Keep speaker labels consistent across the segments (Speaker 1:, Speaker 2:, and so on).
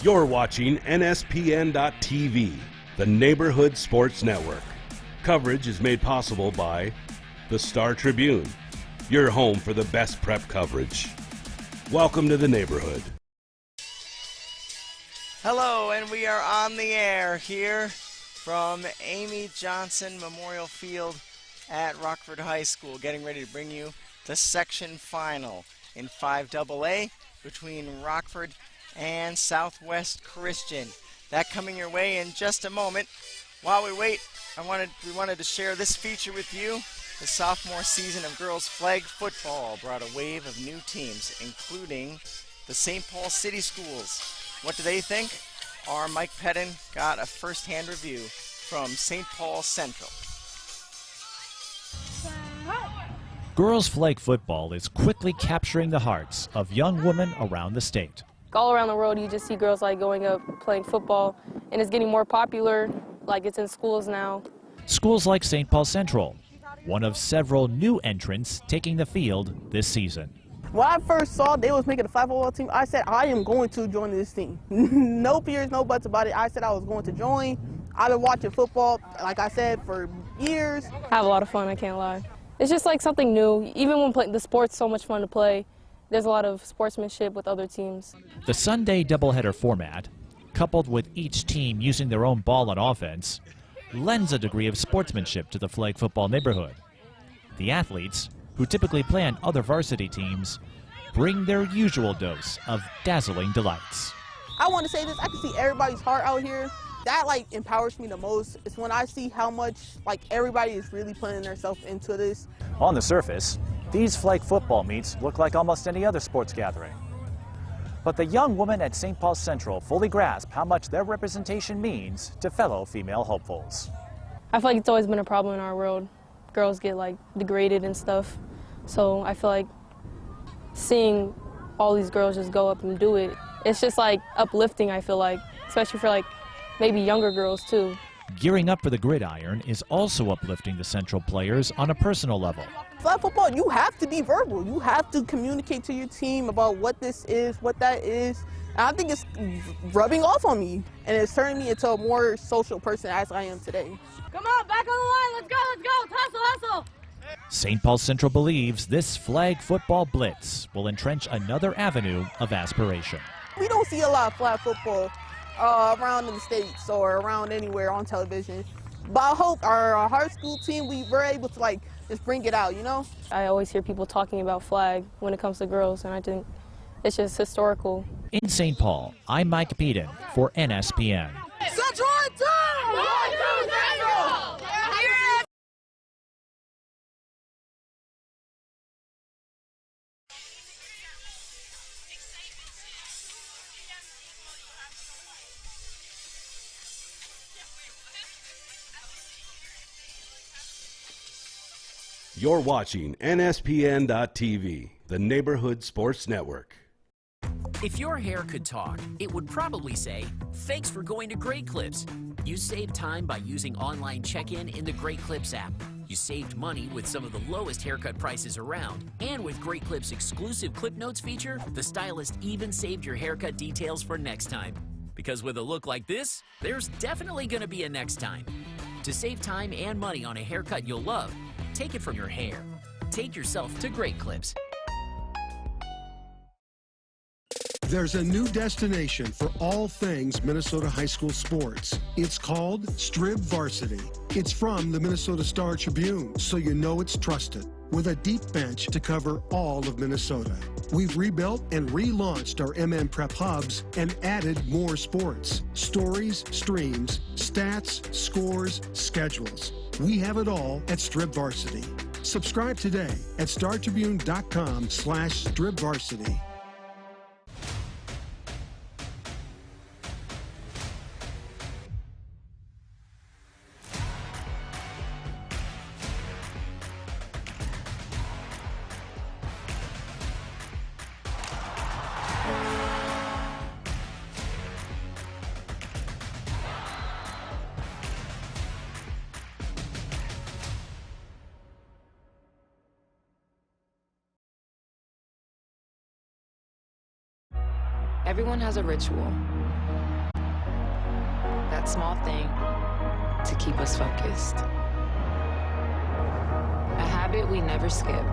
Speaker 1: You're watching NSPN.TV, the Neighborhood Sports Network. Coverage is made possible by the Star Tribune, your home for the best prep coverage. Welcome to the neighborhood.
Speaker 2: Hello, and we are on the air here from Amy Johnson Memorial Field at Rockford High School, getting ready to bring you the section final in 5AA between Rockford and Southwest Christian. That coming your way in just a moment. While we wait, we wanted to share this feature with you. The sophomore season of girls flag football brought a wave of new teams, including the St. Paul City Schools. What do they think? Our Mike Pettin got a first-hand review from St. Paul Central.
Speaker 3: Girls flag football is quickly capturing the hearts of young women around the state.
Speaker 4: All around the world, you just see girls like going up playing football, and it's getting more popular, like it's in schools now.
Speaker 3: Schools like St. Paul Central, one of several new entrants taking the field this season.
Speaker 5: When I first saw they was making a flag football team, I said I am going to join this team. No fears, no buts about it. I said I was going to join. I've been watching football, like I said, for years.
Speaker 4: I have a lot of fun, I can't lie. It's just like something new. Even when playing the sport's so much fun to play, there's a lot of sportsmanship with other teams.
Speaker 3: The Sunday doubleheader format, coupled with each team using their own ball on offense, lends a degree of sportsmanship to the flag football neighborhood. The athletes, who typically play on other varsity teams, bring their usual dose of dazzling delights.
Speaker 5: I want to say this, I can see everybody's heart out here. That empowers me the most. It's when I see how much everybody is really putting themselves into this.
Speaker 6: On the surface, these flag football meets look like almost any other sports gathering. But the young women at St. Paul Central fully grasp how much their representation means to fellow female hopefuls.
Speaker 4: I feel like it's always been a problem in our world. Girls get degraded and stuff. So I feel like seeing all these girls just go up and do it, it's just uplifting, I feel like, especially for maybe younger girls too.
Speaker 3: Gearing up for the gridiron is also uplifting the Central players on a personal level.
Speaker 5: Flag football, you have to be verbal. You have to communicate to your team about what this is, what that is. And I think it's rubbing off on me, and it's turning me into a more social person as I am today.
Speaker 7: Come on, back on the line. Let's go. Hustle, hustle.
Speaker 3: St. Paul Central believes this flag football blitz will entrench another avenue of aspiration.
Speaker 5: We don't see a lot of flag football around in the States or around anywhere on television. But I hope our high school team, we're able to just bring it out, you know?
Speaker 4: I always hear people talking about flag when it comes to girls, and I think it's just historical.
Speaker 3: In St. Paul, I'm Mike Pettin for NSPN.
Speaker 7: Central and 2! 1, 2, Central!
Speaker 1: You're watching NSPN.TV, the Neighborhood Sports Network.
Speaker 8: If your hair could talk, it would probably say, "Thanks for going to Great Clips." You saved time by using online check-in in the Great Clips app. You saved money with some of the lowest haircut prices around. And with Great Clips' exclusive Clip Notes feature, the stylist even saved your haircut details for next time. Because with a look like this, there's definitely going to be a next time. To save time and money on a haircut you'll love, take it from your hair. Take yourself to Great Clips.
Speaker 9: There's a new destination for all things Minnesota high school sports. It's called Strib Varsity. It's from the Minnesota Star Tribune, so you know it's trusted. With a deep bench to cover all of Minnesota. We've rebuilt and relaunched our MM Prep hubs and added more sports. Stories, streams, stats, scores, schedules. We have it all at Strib Varsity. Subscribe today at startribune.com/stribvarsity.
Speaker 10: Everyone has a ritual. That small thing to keep us focused. A habit we never skip.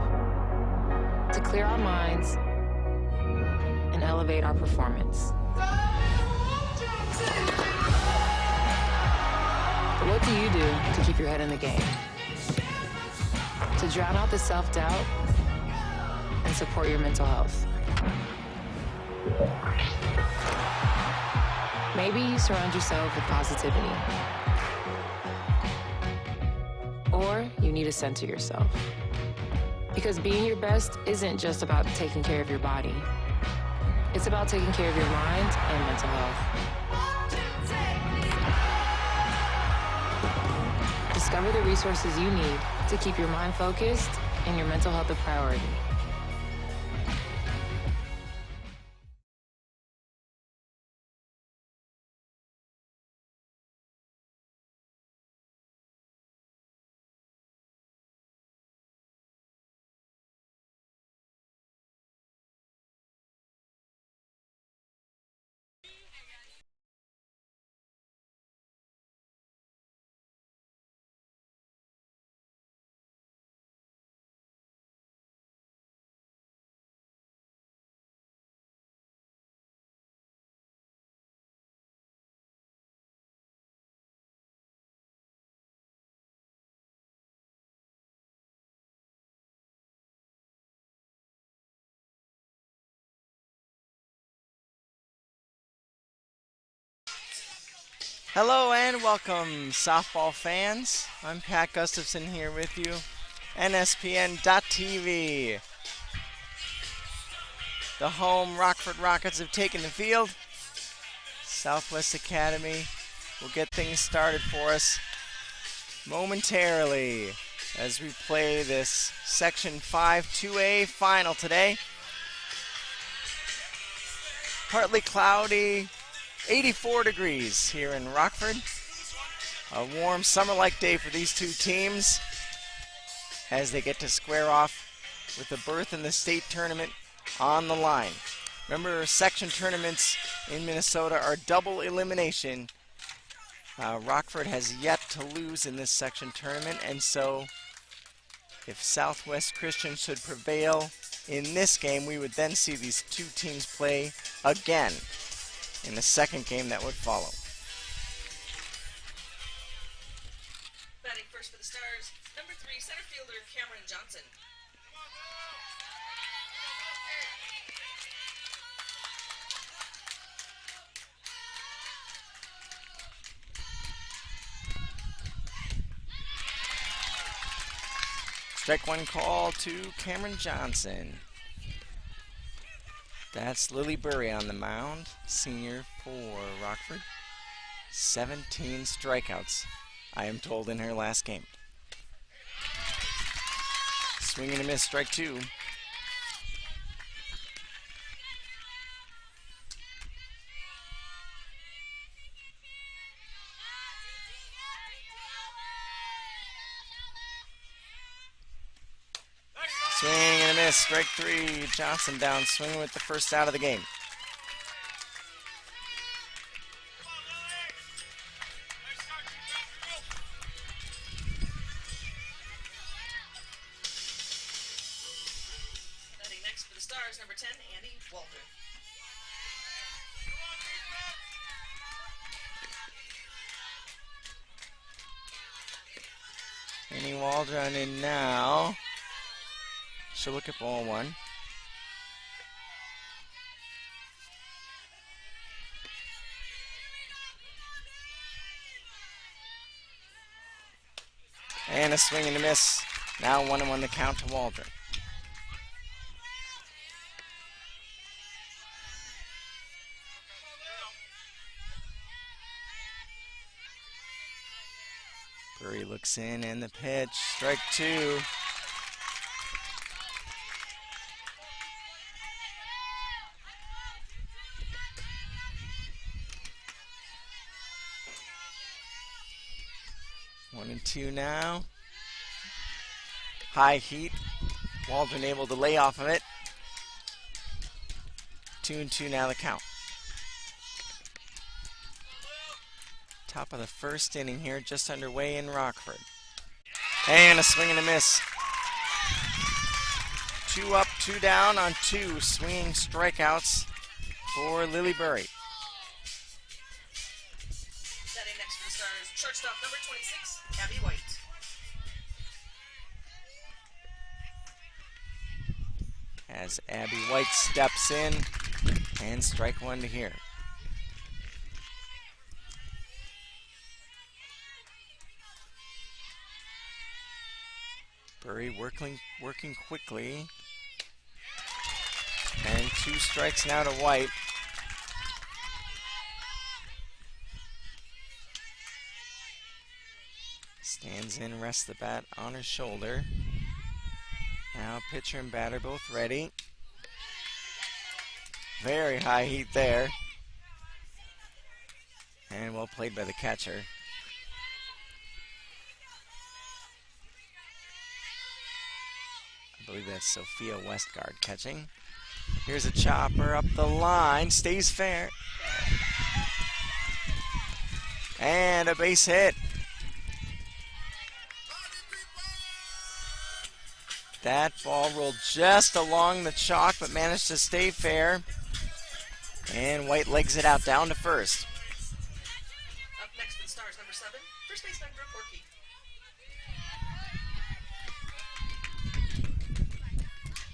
Speaker 10: To clear our minds and elevate our performance. But what do you do to keep your head in the game? To drown out the self-doubt and support your mental health. Maybe you surround yourself with positivity. Or you need to center yourself. Because being your best isn't just about taking care of your body. It's about taking care of your mind and mental health. Discover the resources you need to keep your mind focused and your mental health a priority.
Speaker 2: Hello and welcome, softball fans. I'm Pat Gustafson here with you, NSPN.TV. The home Rockford Rockets have taken the field. Southwest Academy will get things started for us momentarily as we play this Section 5 2A final today. Partly cloudy, 84 degrees here in Rockford. A warm summer-like day for these two teams as they get to square off with a berth in the state tournament on the line. Remember, section tournaments in Minnesota are double elimination. Rockford has yet to lose in this section tournament, and so if Southwest Christian should prevail in this game, we would then see these two teams play again in the second game that would follow.
Speaker 11: Batting first for the Stars, number 3 center fielder Cameron Johnson.
Speaker 2: Strike one call to Cameron Johnson. That's Lily Burry on the mound, senior for Rockford. 17 strikeouts, I am told, in her last game. Swing and a miss, strike two. Swing and a miss, strike three. Johnson down, swinging with the first out of the game.
Speaker 11: Batting next for the Stars, number 10, Andy Walter.
Speaker 2: Annie Waldron in now. She'll look at ball one. And a swing and a miss. Now 1-1 the count to Waldron. Burry looks in and the pitch. Strike two. One and two now. High heat. Waldron able to lay off of it. 2-2 now the count. Top of the first inning here, just underway in Rockford. And a swing and a miss. 2 up, 2 down on 2 swinging strikeouts for Lily Burry.
Speaker 11: Batting next for the Stars, shortstop number 26, Abby White.
Speaker 2: As Abby White steps in, and strike 1 to here. Burry working quickly. And 2 strikes now to White. Stands in, rests the bat on his shoulder. Now pitcher and batter both ready. Very high heat there. And well played by the catcher. I believe that's Sophia Westgard catching. Here's a chopper up the line, stays fair. And a base hit. That ball rolled just along the chalk, but managed to stay fair. And White legs it out down to first.
Speaker 11: Up next for the Stars, number 7, first baseman Brooke Orkey.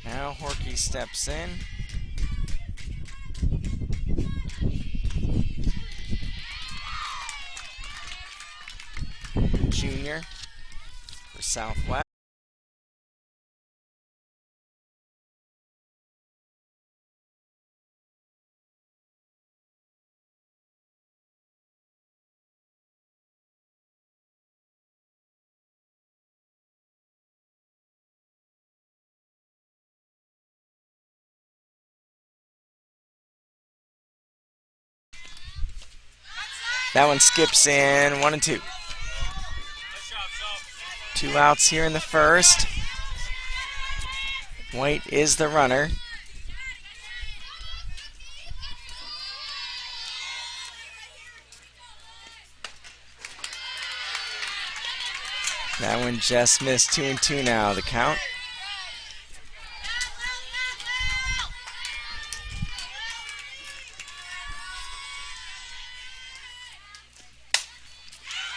Speaker 2: Now Horkey steps in. Junior for Southwest. That one skips in, 1 and 2. 2 outs here in the first. White is the runner. That one just missed, 2 and 2 now, the count.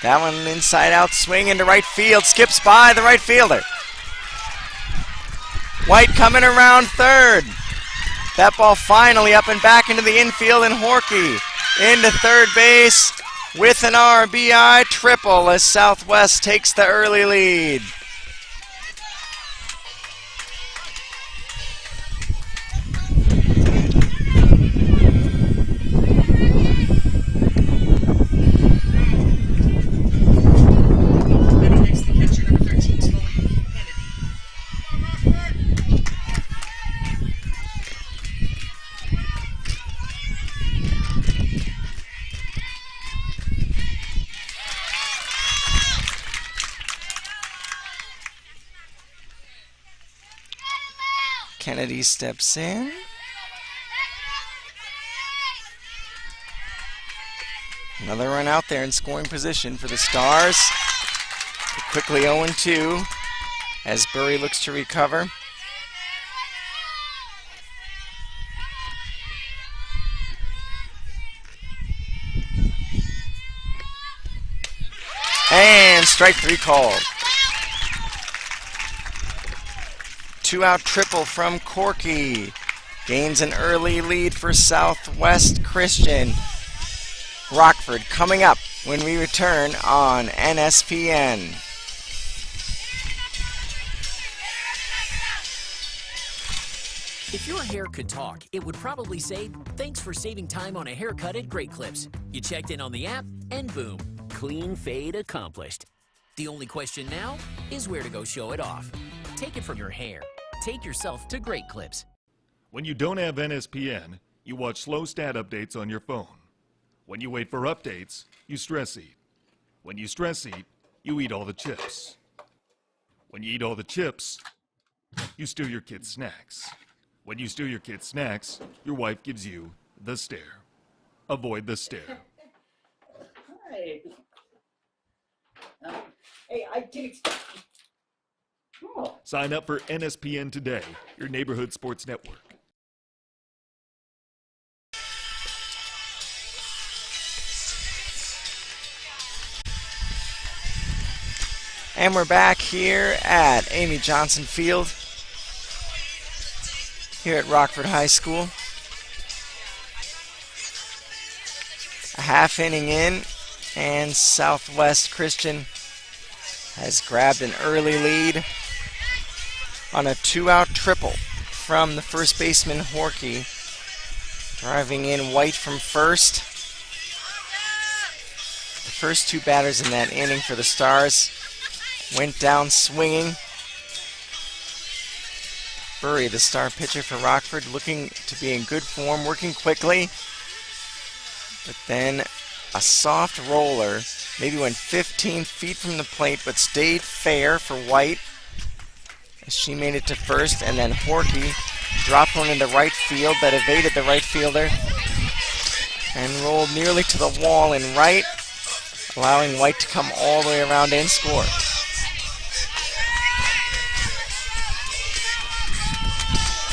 Speaker 2: That one inside out swing into right field, skips by the right fielder. White coming around third. That ball finally up and back into the infield, and Horkey into third base with an RBI triple as Southwest takes the early lead. Kennedy steps in. Another run out there in scoring position for the Stars. Quickly 0-2 as Burry looks to recover. And strike 3 called. 2-out triple from Corky. Gains an early lead for Southwest Christian. Rockford coming up when we return on NSPN.
Speaker 8: If your hair could talk, it would probably say, "Thanks for saving time on a haircut at Great Clips." You checked in on the app, and boom, clean fade accomplished. The only question now is where to go show it off. Take it from your hair. Take yourself to Great Clips.
Speaker 12: When you don't have NSPN, you watch slow stat updates on your phone. When you wait for updates, you stress eat. When you stress eat, you eat all the chips. When you eat all the chips, you steal your kids' snacks. When you steal your kids' snacks, your wife gives you the stare. Avoid the stare.
Speaker 13: Hey. Hey, I didn't expect. Oh.
Speaker 12: Sign up for NSPN today, your neighborhood sports network.
Speaker 2: And we're back here at Amy Johnson Field, here at Rockford High School. A half inning in, and Southwest Christian has grabbed an early lead on a 2-out triple from the first baseman Horkey. Driving in White from first. The first two batters in that inning for the Stars went down swinging. Burry, the star pitcher for Rockford, looking to be in good form, working quickly. But then a soft roller, maybe went 15 feet from the plate, but stayed fair for White as she made it to first. And then Horkey dropped one into right field that evaded the right fielder and rolled nearly to the wall in right, allowing White to come all the way around and score.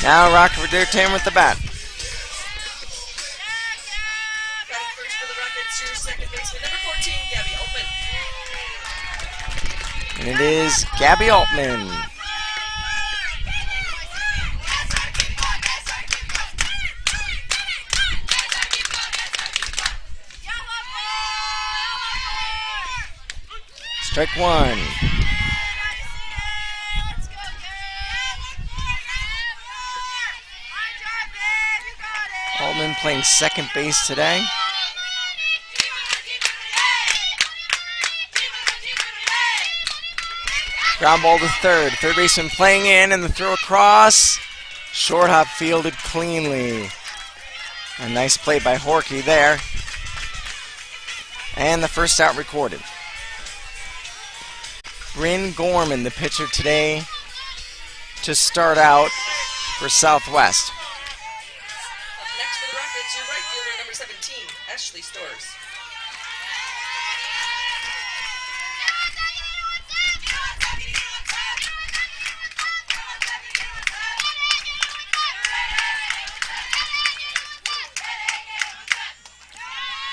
Speaker 2: Now Rockford Entertainment with the bat.
Speaker 11: Batting first for the Rockets, your second baseman, number 14, Gabby Altman.
Speaker 2: And it is Gabby Altman. Strike one. Altman playing second base today. Ground ball to third. Third baseman playing in, and the throw across. Short hop fielded cleanly. A nice play by Horkey there. And the first out recorded. Bryn Gorman, the pitcher today, to start out for Southwest.
Speaker 11: Next for the Rockets, your right fielder, number 17, Ashley Storrs.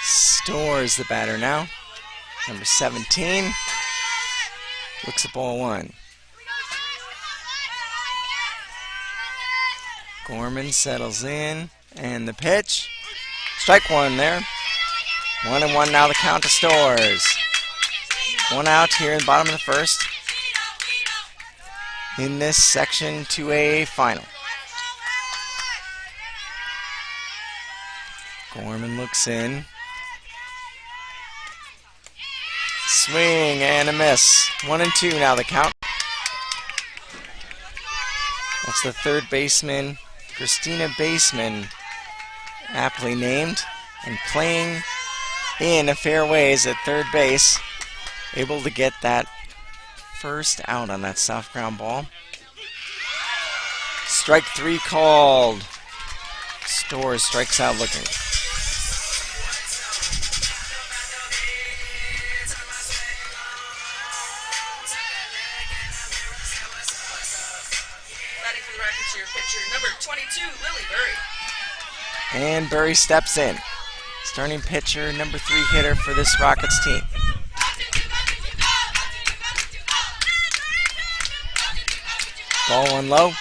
Speaker 2: Storrs, the batter now. Number 17. Looks at ball one. Gorman settles in, and the pitch. Strike one there. 1-1 now the count to Storrs. One out here in the bottom of the first in this Section 2A final. Gorman looks in. Swing and a miss. 1-2 now the count. That's the third baseman, Christina Baseman, aptly named, and playing in a fair ways at third base, able to get that first out on that soft ground ball. Strike three called. Storrs strikes out looking.
Speaker 11: Number 22, Lily Burry.
Speaker 2: And Burry steps in. Starting pitcher, number 3 hitter for this Rockets team. Ball one low.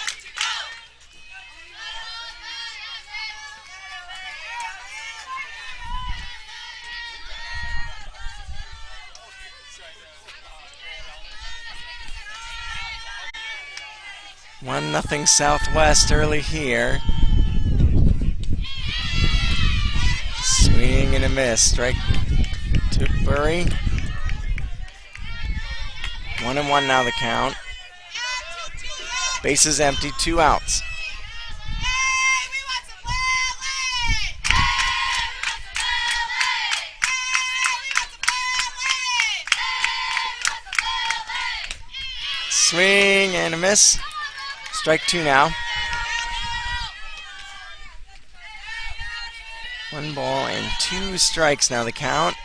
Speaker 2: One nothing Southwest early here. Swing and a miss. Strike to Burry. 1-1 now the count. Bases empty, 2 outs. Swing and a miss. Strike 2 now. 1 ball and 2 strikes now the count.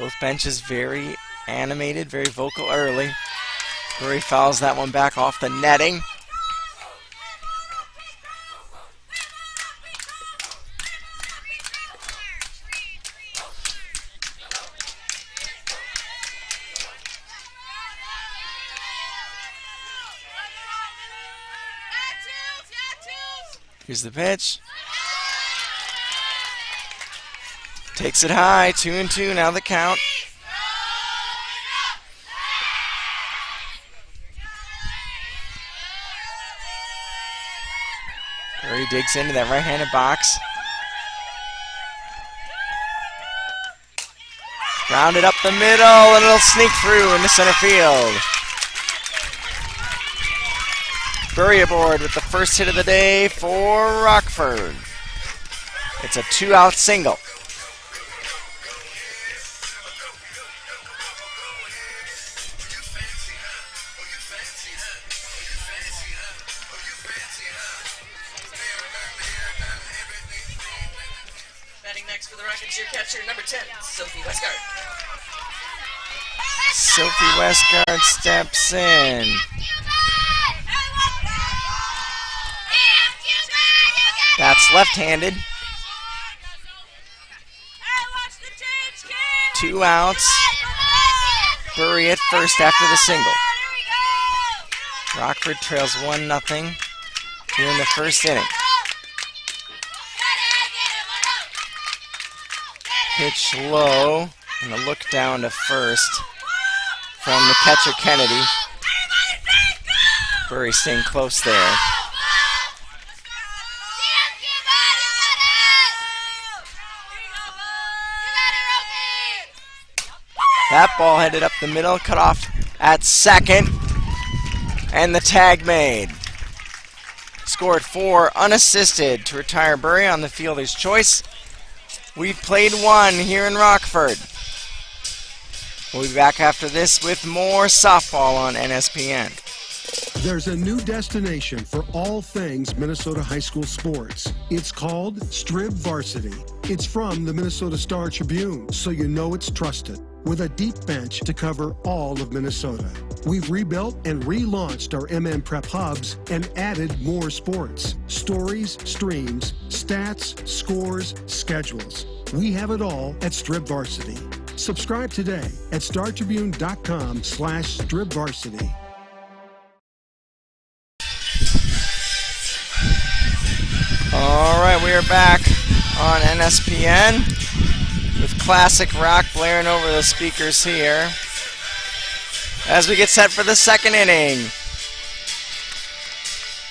Speaker 2: Both benches very animated, very vocal early. Bury fouls that one back off the netting. Here's the pitch. Takes it high, 2-2, now the count. Bury digs into that right-handed box. Grounded up the middle, and it'll sneak through into center field. Bury aboard with the first hit of the day for Rockford. It's a 2-out single.
Speaker 11: Batting next for the Rockets, your catcher, number 10, Sophie Westgard.
Speaker 2: Sophie Westgard steps in. That's left-handed. 2 outs. Bury at first after the single. Rockford trails 1-0 here in the first inning. Pitch low, and a look down to first from the catcher Kennedy. Bury staying close there. That ball headed up the middle, cut off at second, and the tag made. Scored 4 unassisted to retire Bury on the fielder's choice. We've played 1 here in Rockford. We'll be back after this with more softball on NSPN.
Speaker 9: There's a new destination for all things Minnesota high school sports. It's called Strib Varsity. It's from the Minnesota Star Tribune, so you know it's trusted. With a deep bench to cover all of Minnesota. We've rebuilt and relaunched our MN Prep hubs and added more sports. Stories, streams, stats, scores, schedules. We have it all at Strib Varsity. Subscribe today at startribune.com/stribvarsity.
Speaker 2: All right, we are back on NSPN with classic rock blaring over the speakers here as we get set for the second inning.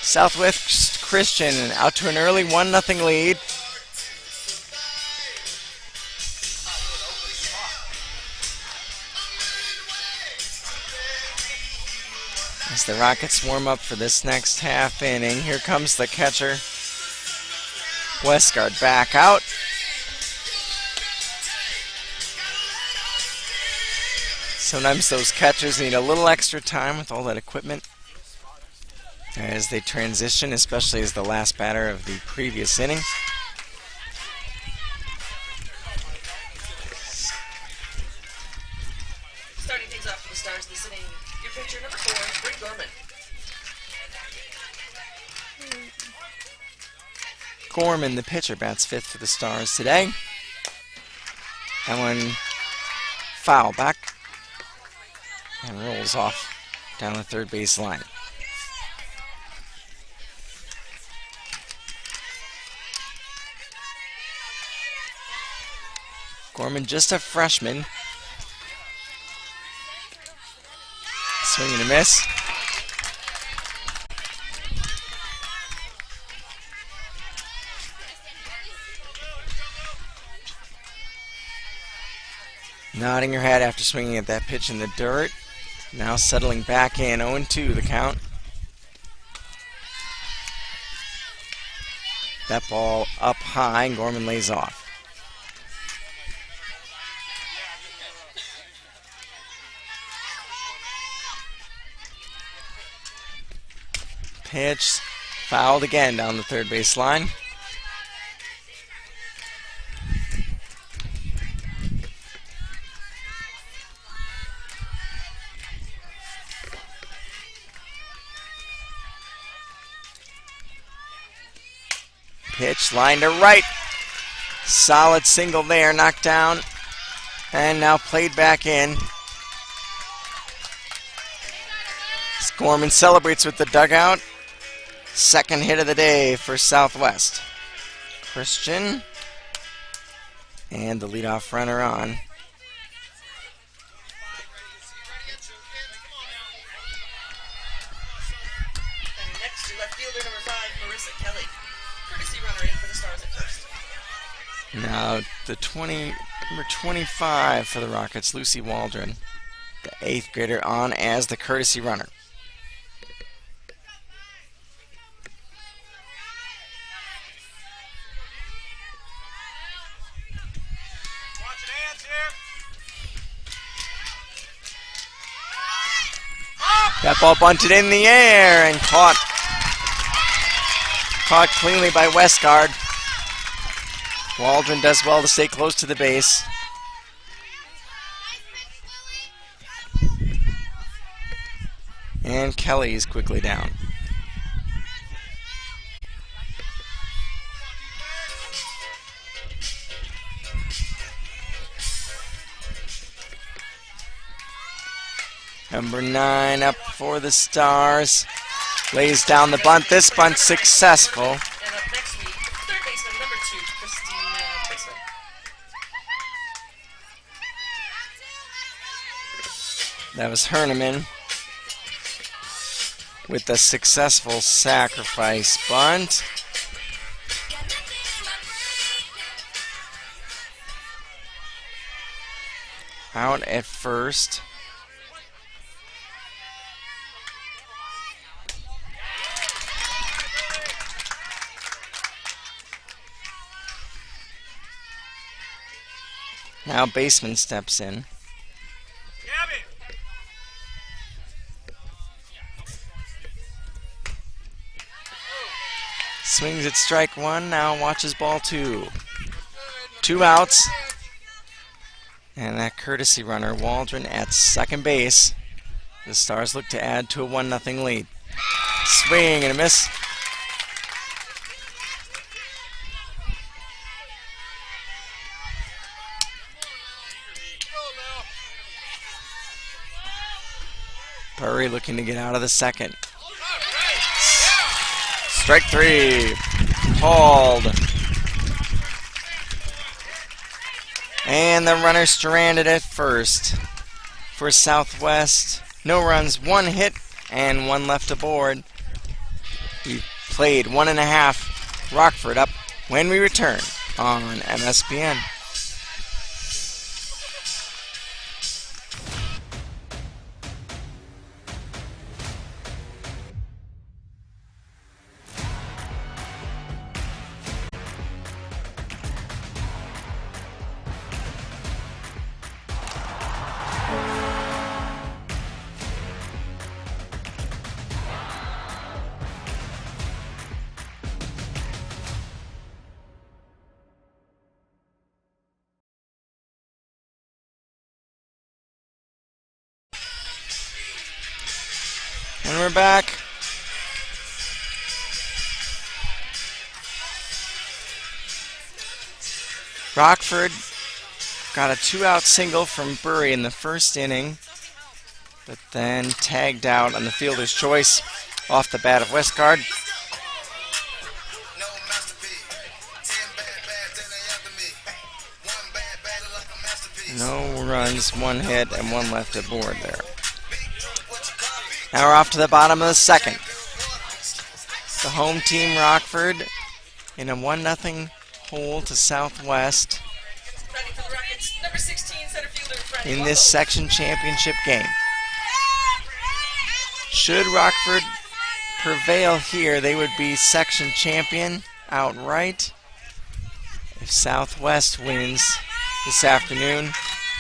Speaker 2: Southwest Christian out to an early 1-0 lead. As the Rockets warm up for this next half inning, here comes the catcher. Westgard back out. Sometimes those catchers need a little extra time with all that equipment as they transition, especially as the last batter of the previous inning.
Speaker 11: Starting things off for the Stars this inning, your pitcher, number 4, Bree Gorman.
Speaker 2: Gorman, the pitcher, bats 5th for the Stars today. That one foul back and rolls off down the third base line. Gorman, just a freshman. Swing and a miss. Nodding her head after swinging at that pitch in the dirt. Now settling back in, 0-2 the count. That ball up high, and Gorman lays off. Pitch fouled again down the third base line. Pitch line to right. Solid single there, knocked down. And now played back in. Gorman celebrates with the dugout. Second hit of the day for Southwest. Christian. And the leadoff runner on.
Speaker 11: Next to left fielder number 5, Marissa Kelly. Courtesy runner in for the Stars at first.
Speaker 2: Now the number 25 for the Rockets, Lucy Waldron, the 8th grader, on as the courtesy runner. That ball bunted in the air and caught cleanly by Westgard. Waldron does well to stay close to the base. And Kelly is quickly down. Number 9 up for the Stars. Lays down the bunt. This bunt successful.
Speaker 11: And up next week, third baseman number 2, Christine Chrisman.
Speaker 2: That was Herneman with the successful sacrifice bunt. Out at first. Now baseman steps in. Swings at strike 1, now watches ball 2. 2 outs. And that courtesy runner, Waldron, at second base. The Stars look to add to a 1-0 lead. Swing and a miss. Burry looking to get out of the second. Strike 3. Called. And the runner stranded at first. For Southwest, no runs, 1 hit, and 1 left aboard. We played 1.5. Rockford up when we return on MSPN. And we're back. Rockford got a 2-out single from Burry in the first inning, but then tagged out on the fielder's choice off the bat of Westgard. No runs, 1 hit, and 1 left aboard there. Now we're off to the bottom of the second. The home team, Rockford, in a 1-0 hole to Southwest in this section championship game. Should Rockford prevail here, they would be section champion outright. If Southwest wins this afternoon,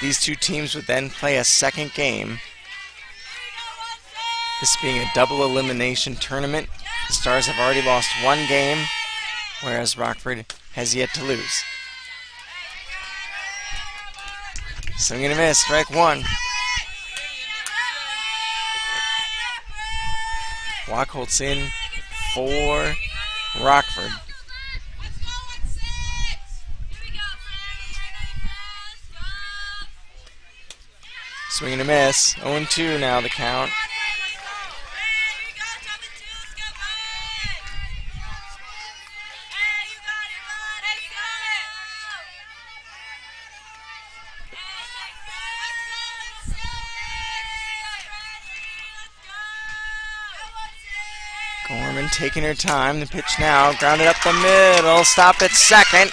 Speaker 2: these two teams would then play a second game. This being a double elimination tournament, the Stars have already lost 1 game, whereas Rockford has yet to lose. Swing and a miss, strike 1. Wachholtz in for Rockford. Swing and a miss. 0-2 now the count. Gorman taking her time. The pitch now. Grounded up the middle. Stop at second.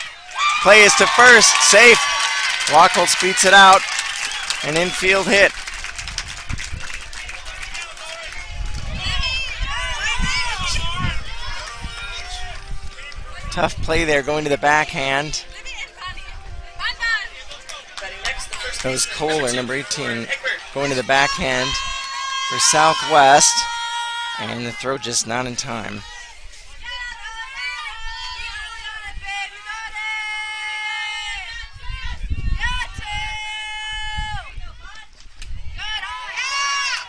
Speaker 2: Play is to first. Safe. Wachholz beats it out. An infield hit. Tough play there going to the backhand. That was Kohler, number 18, going to the backhand for Southwest. And the throw just not in time.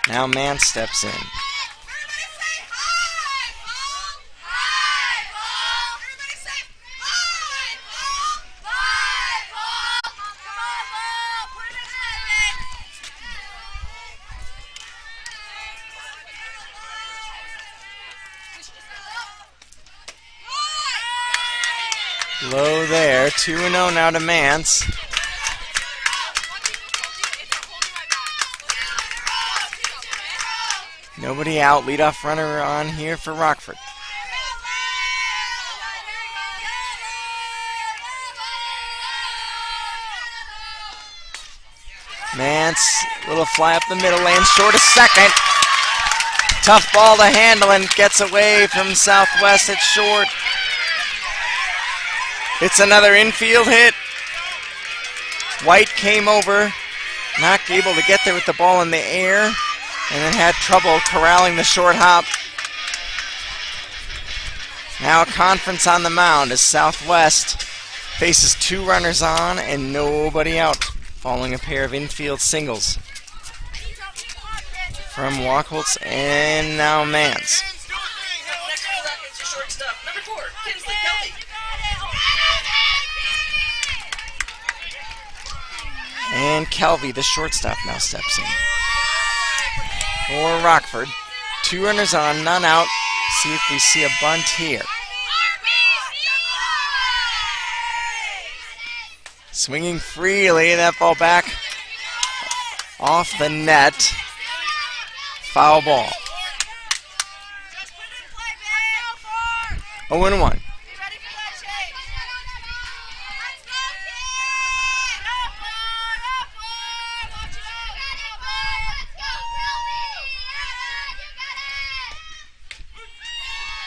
Speaker 2: Now Mann steps in. Low there, 2-0 now to Mance. Nobody out, leadoff runner on here for Rockford. Mance, little fly up the middle, lands short of second. Tough ball to handle and gets away from Southwest at short. It's another infield hit. White came over, not able to get there with the ball in the air, and then had trouble corralling the short hop. Now a conference on the mound as Southwest faces 2 runners on and nobody out, following a pair of infield singles from Wachholz and now Mance. And Kelvey, the shortstop, now steps in. For Rockford, 2 runners on, none out. See if we see a bunt here. Swinging freely, that ball back off the net. Foul ball. 0-1.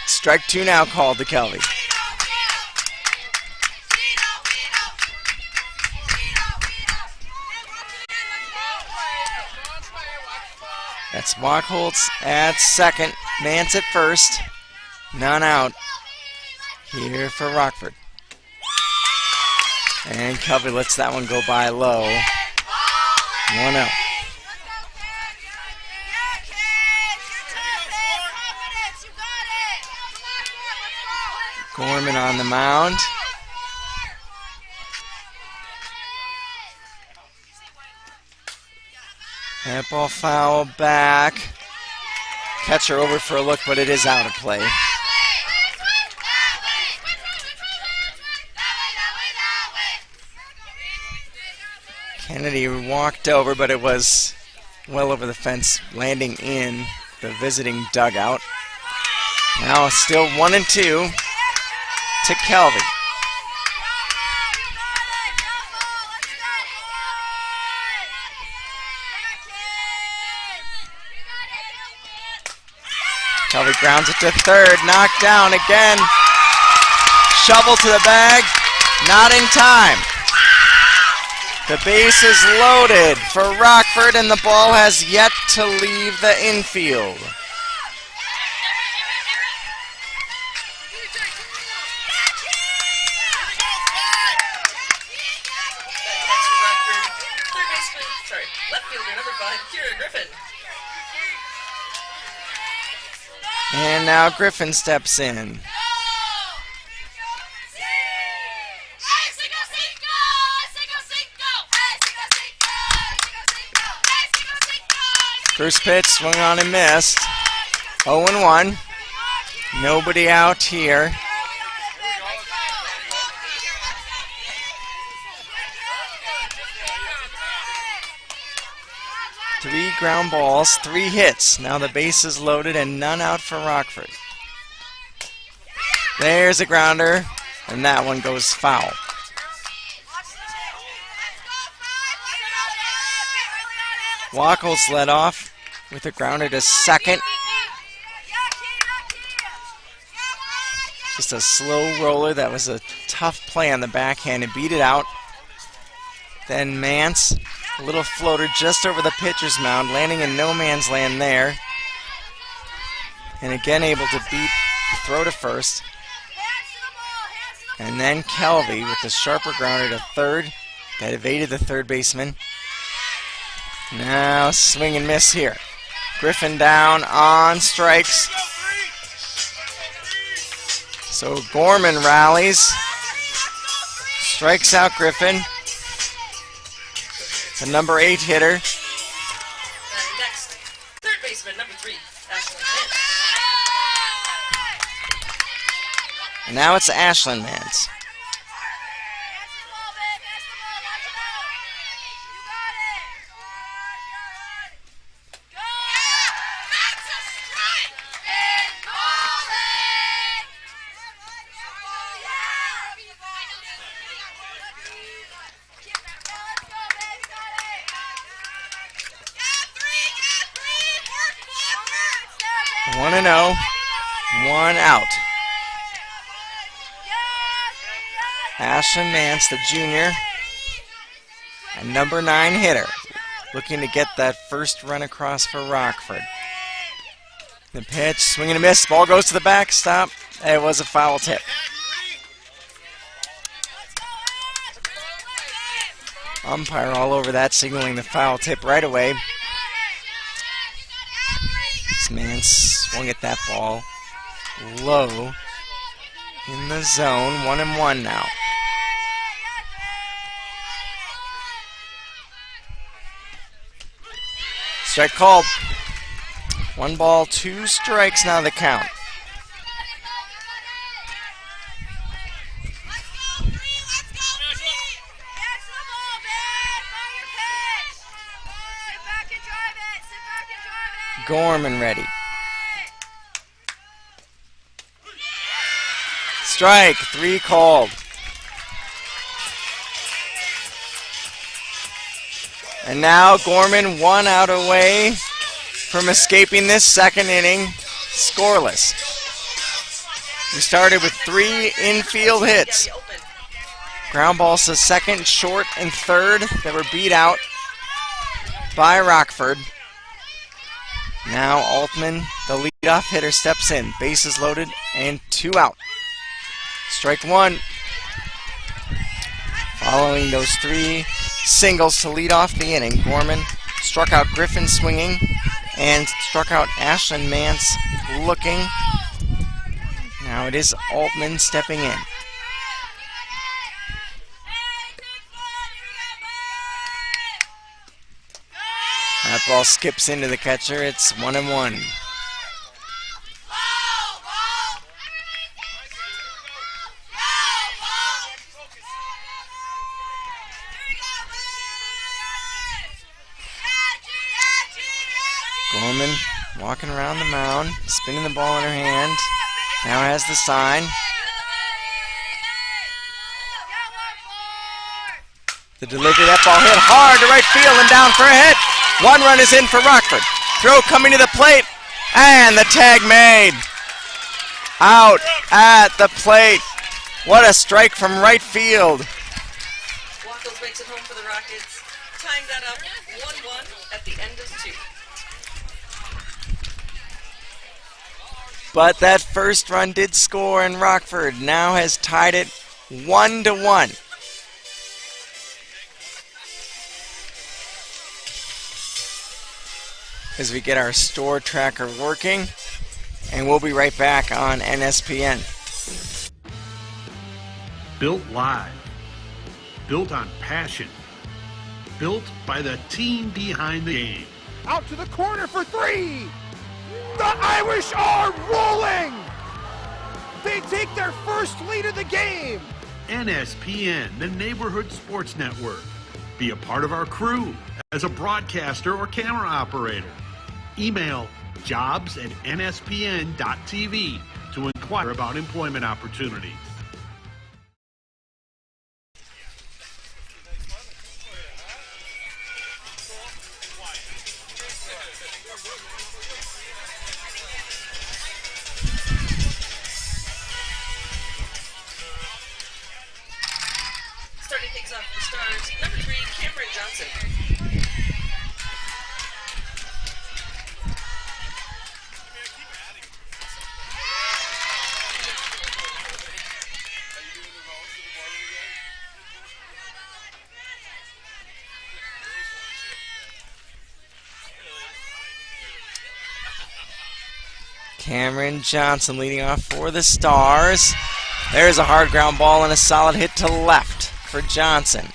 Speaker 2: Strike 2 now called to Kelvey. That's Wachholz at second, Mance at first. None out here for Rockford. And Kelvey lets that one go by low. 1-0. Gorman on the mound. That ball foul back. Catcher over for a look, but it is out of play. Kennedy walked over, but it was well over the fence, landing in the visiting dugout. Now still 1-2 to Kelvey. Kelvey grounds it to third, knocked down again. Shovel to the bag, not in time. The base is loaded for Rockford and the ball has yet to leave the infield. And now Griffin steps in. First pitch swung on and missed. 0-1. Nobody out here. Three ground balls, 3 hits. Now the base is loaded and none out for Rockford. There's a grounder, and that one goes foul. Wackles led off with a grounder to second. Just a slow roller. That was a tough play on the backhand and beat it out. Then Mance, a little floater just over the pitcher's mound, landing in no man's land there. And again able to beat the throw to first. And then Kelvey with the sharper grounder to third that evaded the third baseman. Now swing and miss here. Griffin down on strikes. So Gorman rallies. Strikes out Griffin. The number 8 hitter.
Speaker 11: Next, third baseman, number 3, Ashlyn Mance.
Speaker 2: And now it's Ashlyn Mance. One and 0, 1 out. Ashlyn Mance, the junior, and number 9 hitter, looking to get that first run across for Rockford. The pitch, swing and a miss, ball goes to the backstop. It was a foul tip. Umpire all over that, signaling the foul tip right away. This man swung at that ball low in the zone. 1-1 now. Strike called. 1 ball, 2 strikes now the count. Gorman ready. Strike, 3 called. And now Gorman 1 out away from escaping this second inning scoreless. We started with 3 infield hits. Ground balls to second, short, and third that were beat out by Rockford. Now Altman, the leadoff hitter, steps in. Bases loaded and 2 out. Strike 1. Following those 3 singles to lead off the inning, Gorman struck out Griffin swinging and struck out Ashlyn Mance looking. Now it is Altman stepping in. That ball skips into the catcher. It's 1-1. Gorman walking around the mound, spinning the ball in her hand. Now has the sign. The delivery, that ball hit hard to right field and down for a hit. 1 run is in for Rockford. Throw coming to the plate, and the tag made. Out at the plate. What a strike from right field.
Speaker 11: Wackles makes it home for the Rockets. Tying that up 1-1 at the end of 2.
Speaker 2: But that first run did score, and Rockford now has tied it 1-1. As we get our store tracker working, and we'll be right back on NSPN.
Speaker 14: Built live, built on passion, built by the team behind the game. out to the corner for three. The Irish are rolling. They take their first lead of the game.
Speaker 15: NSPN, the Neighborhood Sports Network. Be a part of our crew as a broadcaster or camera operator. Email jobs@nspn.tv to inquire about employment opportunities.
Speaker 11: Starting things off for the Stars, number 3, Cameron Johnson.
Speaker 2: Cameron Johnson leading off for the Stars. There's a hard ground ball and a solid hit to left for Johnson.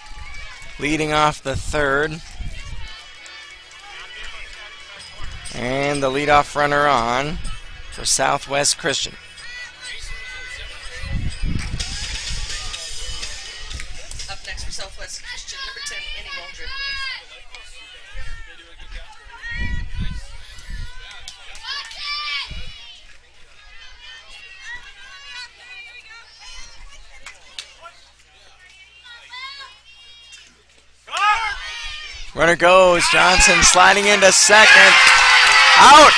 Speaker 2: Leading off the third. And the leadoff runner on for Southwest Christian.
Speaker 11: Up next for Southwest Christian, number 10, Annie Waldron.
Speaker 2: Runner goes. Johnson sliding into second. Out!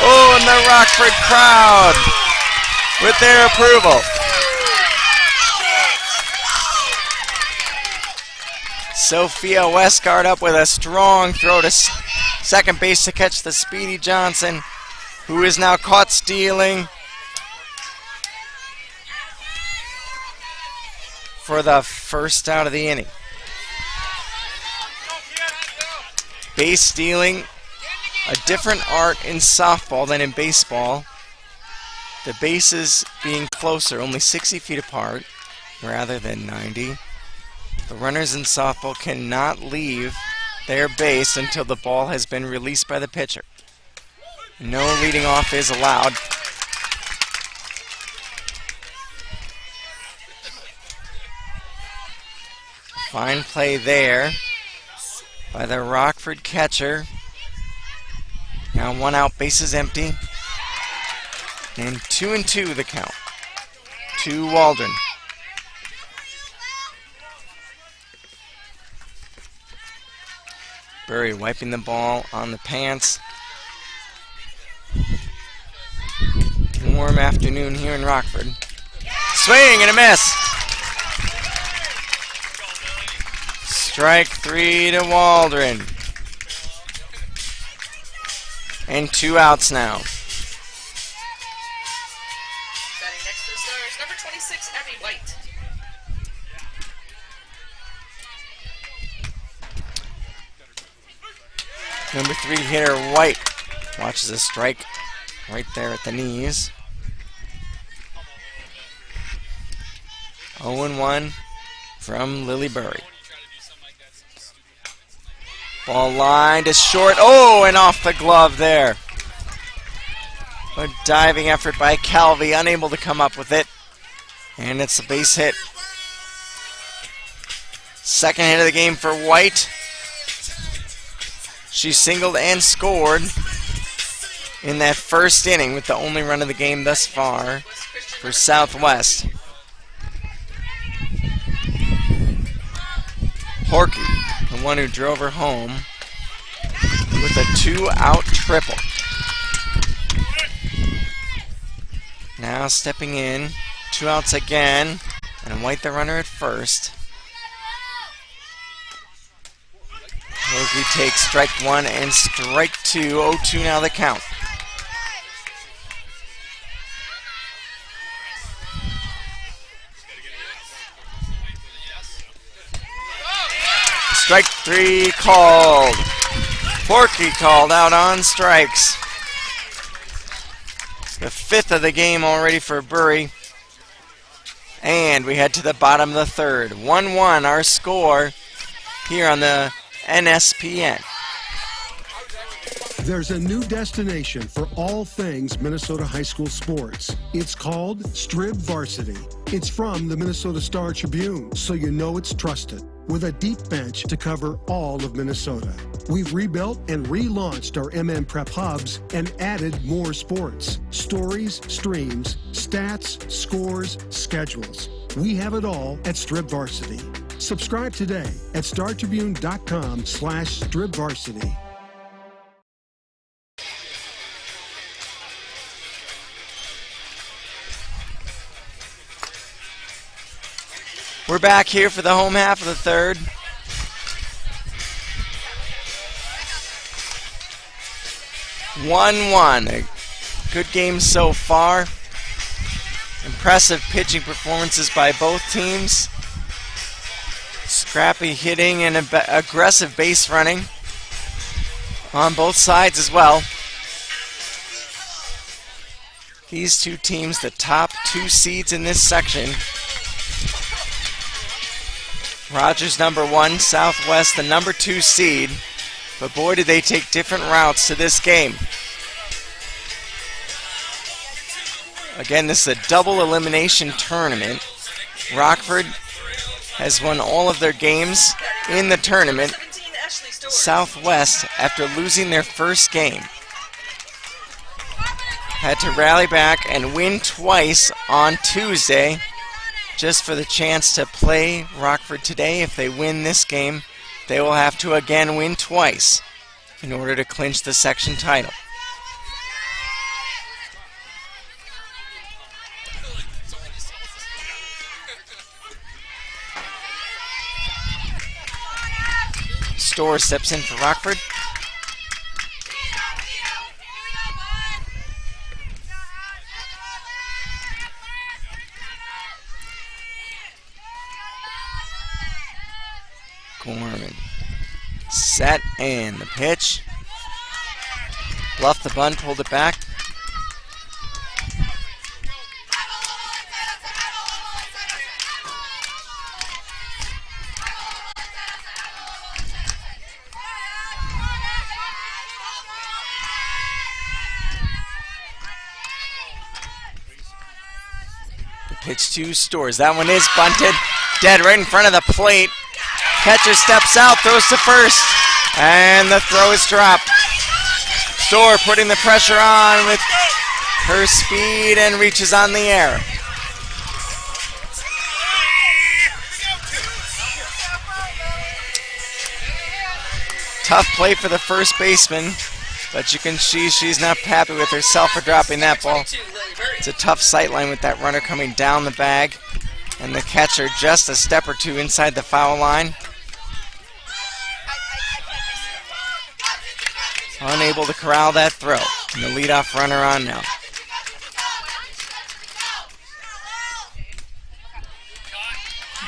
Speaker 2: Oh, and the Rockford crowd with their approval. Sophia Westgard up with a strong throw to second base to catch the speedy Johnson, who is now caught stealing for the first out of the inning. Base stealing, a different art in softball than in baseball. The bases being closer, only 60 feet apart rather than 90. The runners in softball cannot leave their base until the ball has been released by the pitcher. No leading off is allowed. Fine play there by the Rockford catcher. Now 1 out, bases empty. And 2-2 the count to Waldron. Burry wiping the ball on the pants. Warm afternoon here in Rockford. Swing and a miss. Strike 3 to Waldron. And 2 outs now.
Speaker 11: Batting next for the Stars, number 26, Abby White.
Speaker 2: Number 3 hitter White watches a strike right there at the knees. 0-1 from Lily Burry. Ball line to short. Oh, and off the glove there. A diving effort by Calvi, unable to come up with it. And it's a base hit. Second hit of the game for White. She singled and scored in that first inning with the only run of the game thus far for Southwest. Horky, the one who drove her home with a 2-out triple. Now stepping in, 2 outs again, and White the runner at first. Horky takes strike 1 and strike 2, 0-2 now the count. Strike 3 called. Porky called out on strikes. The 5th of the game already for Burry. And we head to the bottom of the third. 1-1 our score here on the NSPN.
Speaker 9: There's a new destination for all things Minnesota high school sports. It's called Strib Varsity. It's from the Minnesota Star Tribune, so you know it's trusted. With a deep bench to cover all of Minnesota. We've rebuilt and relaunched our MM Prep hubs and added more sports. Stories, streams, stats, scores, schedules. We have it all at Strib Varsity. Subscribe today at startribune.com/stribvarsity.
Speaker 2: We're back here for the home half of the third. A good game so far. Impressive pitching performances by both teams. Scrappy hitting and aggressive base running on both sides as well. These two teams, the top two seeds in this section. Rogers #1, Southwest the #2 seed. But boy, did they take different routes to this game. Again, this is a double elimination tournament. Rockford has won all of their games in the tournament. Southwest, after losing their first game, had to rally back and win twice on Tuesday just for the chance to play Rockford today. If they win this game, they will have to again win twice in order to clinch the section title. Storr steps in for Rockford. Gorman set and the pitch. Bluffed the bunt, pulled it back. The pitch to Storrs. That one is bunted. Dead right in front of the plate. Catcher steps out, throws to first, and the throw is dropped. Storr putting the pressure on with her speed and reaches on the air. Tough play for the first baseman, but you can see she's not happy with herself for dropping that ball. It's a tough sight line with that runner coming down the bag, and the catcher just a step or two inside the foul line. Unable to corral that throw. And the leadoff runner on now.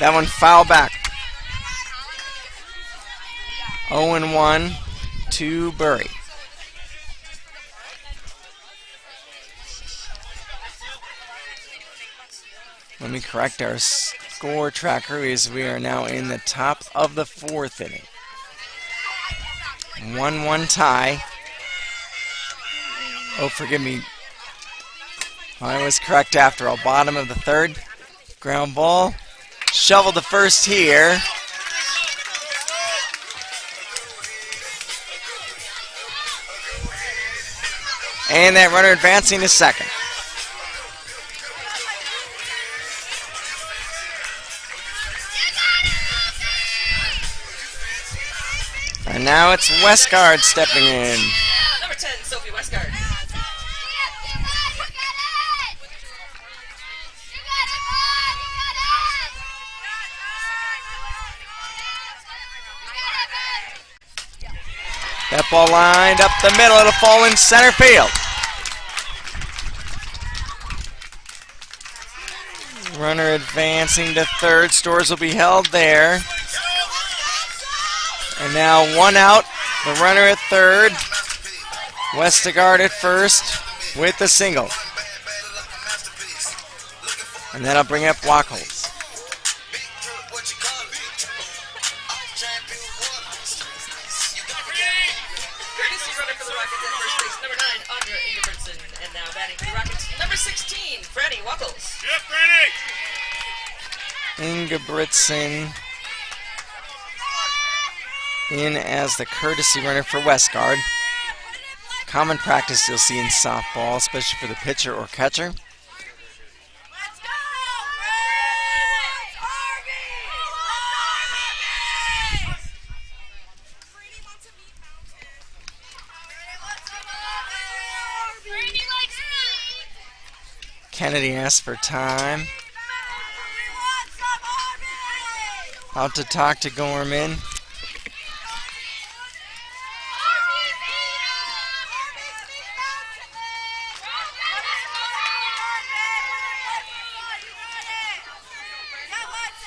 Speaker 2: That one foul back. 0-1 to Bury. Let me correct our score tracker as we are now in the top of the fourth inning. 1-1 tie. Oh, forgive me. I was correct after all. Bottom of the third. Ground ball. Shovel to first here. And that runner advancing to second. And now it's Westgard stepping in.
Speaker 11: Number 10, Sophie Westgard.
Speaker 2: That ball lined up the middle. It'll fall in center field. Runner advancing to third. Storrs will be held there. And now one out. The runner at third. Westergaard at first with the single. And that'll bring up Wachholz.
Speaker 11: Courtesy runner for the Rockets at Wackles.
Speaker 2: Ingebrigtsen in as the courtesy runner for Westgard. Common practice you'll see in softball, especially for the pitcher or catcher. Kennedy asks for time. Out to talk to Gorman.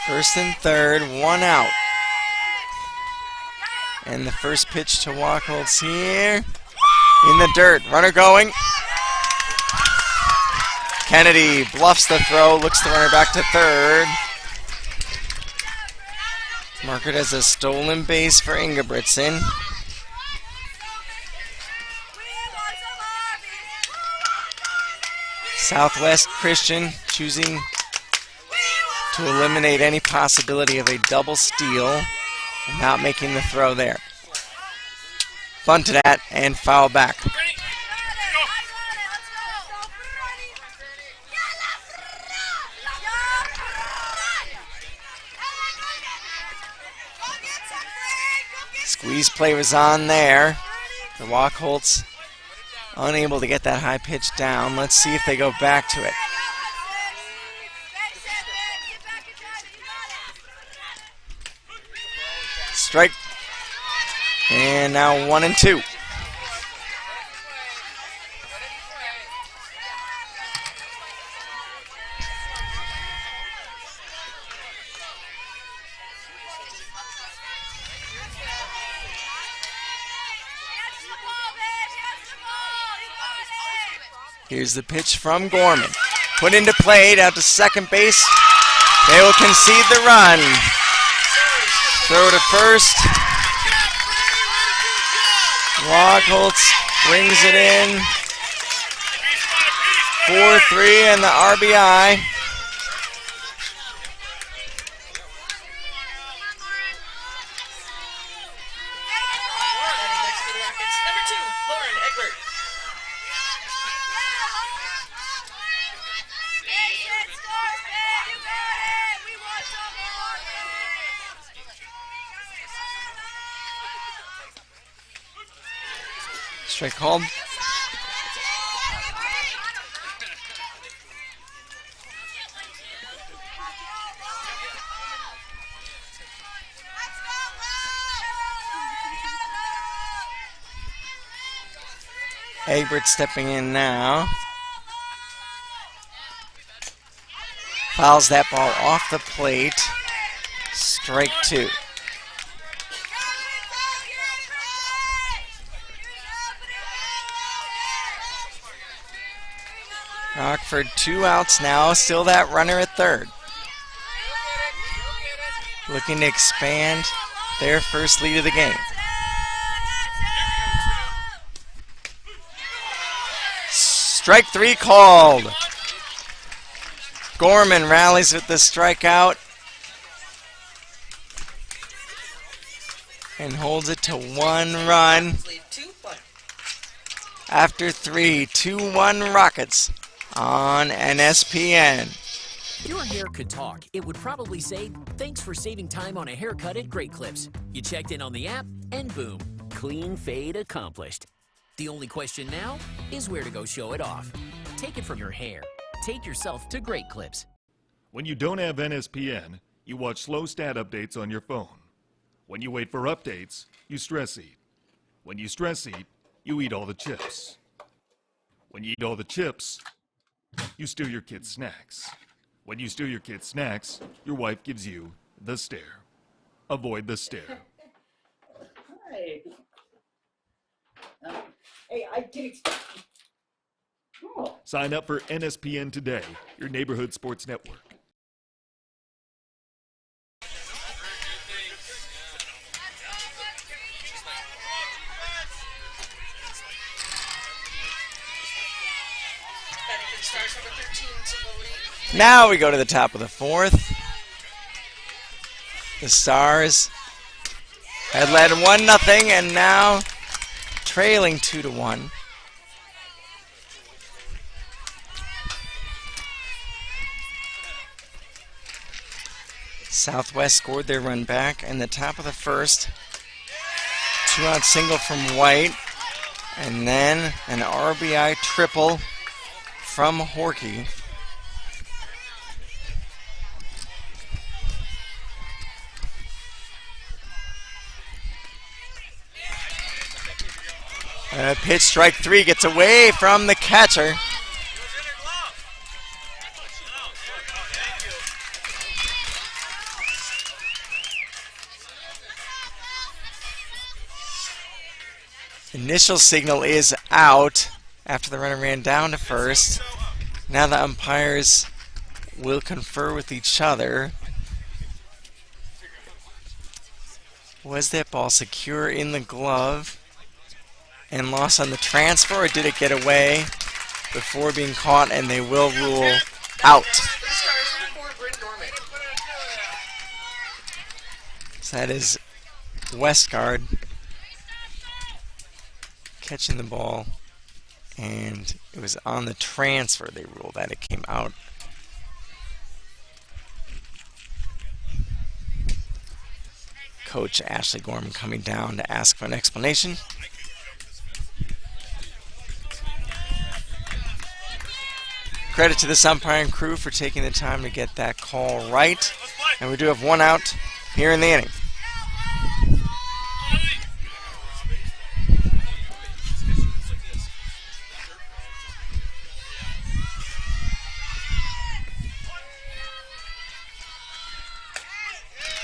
Speaker 2: First and third, one out. And the first pitch to Wachholz here. In the dirt, runner going. Kennedy bluffs the throw, looks the runner back to third. Mark it as a stolen base for Ingebrigtsen. Southwest Christian choosing to eliminate any possibility of a double steal and not making the throw there. Bunted at and foul back. Squeeze play was on there. The Wachholz unable to get that high pitch down. Let's see if they go back to it. Strike. And now 1-2. Here's the pitch from Gorman. Put into play, out to second base. They will concede the run. Throw to first. Wachholz brings it in. 4-3 and the RBI. Strike called. Egbert stepping in now. Fouls that ball off the plate. Strike two. Rockford 2 outs now, still that runner at third. Looking to expand their first lead of the game. Strike three called. Gorman rallies with the strikeout and holds it to 1 run. After 3, 2-1 Rockets on NSPN.
Speaker 8: If your hair could talk, it would probably say, thanks for saving time on a haircut at Great Clips. You checked in on the app, and boom, clean fade accomplished. The only question now is where to go show it off. Take it from your hair. Take yourself to Great Clips.
Speaker 12: When you don't have NSPN, you watch slow stat updates on your phone. When you wait for updates, you stress eat. When you stress eat, you eat all the chips. When you eat all the chips, you steal your kids' snacks. When you steal your kids' snacks, your wife gives you the stare. Avoid the stare.
Speaker 13: Hey. Hey, I didn't expect. Oh.
Speaker 12: Sign up for NSPN today, your neighborhood sports network.
Speaker 11: Stars number 13.
Speaker 2: Now we go to the top of the fourth. The Stars had led 1-0 and now trailing 2-1. Southwest scored their run back in the top of the first. 2-out single from White. And then an RBI triple from Horkey. Pitch strike 3 gets away from the catcher. Initial signal is out after the runner ran down to first. Now the umpires will confer with each other. Was that ball secure in the glove and lost on the transfer, or did it get away before being caught, and they will rule out? So that is Westgard catching the ball, and it was on the transfer they ruled that it came out. Coach Ashley Gorman coming down to ask for an explanation. Credit to this umpiring crew for taking the time to get that call right. And we do have 1 out here in the inning.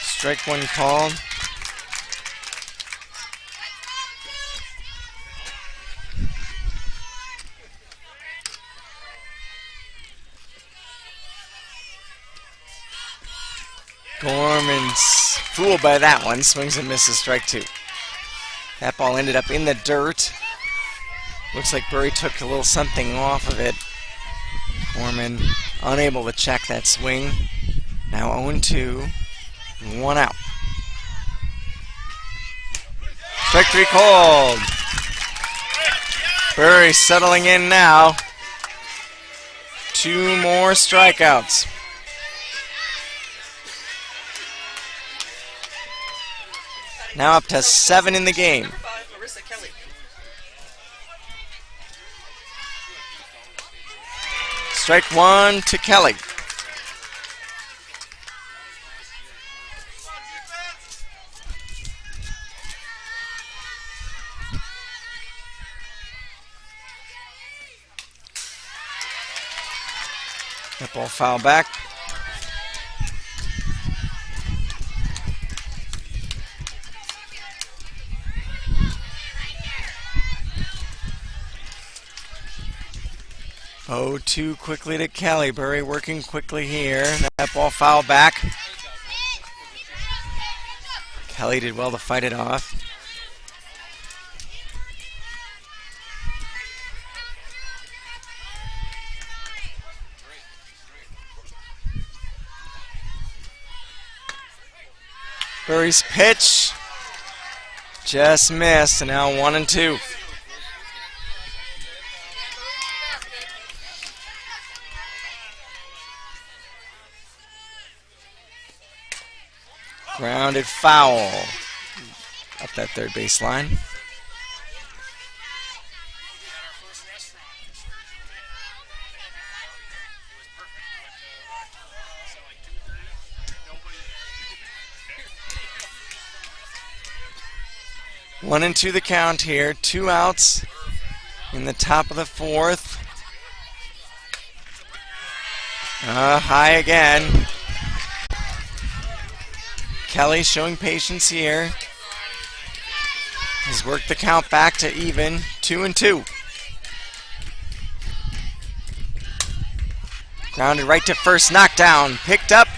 Speaker 2: Strike 1 called. Gorman's fooled by that one. Swings and misses, strike 2. That ball ended up in the dirt. Looks like Burry took a little something off of it. Gorman unable to check that swing. Now 0-2. 1 out. Strike 3 called. Burry settling in now. 2 more strikeouts. Now up to 7 in the game. Strike 1 to Kelly. That ball foul back. Oh, 2 quickly to Kelly. Burry working quickly here. That ball foul back. Kelly did well to fight it off. Burry's pitch just missed, and now 1-2. Grounded foul up that third base line. One and 2 the count here. 2 outs in the top of the fourth. High again. Kelly showing patience here. He's worked the count back to even. 2-2. Grounded right to first. Knocked down. Picked up.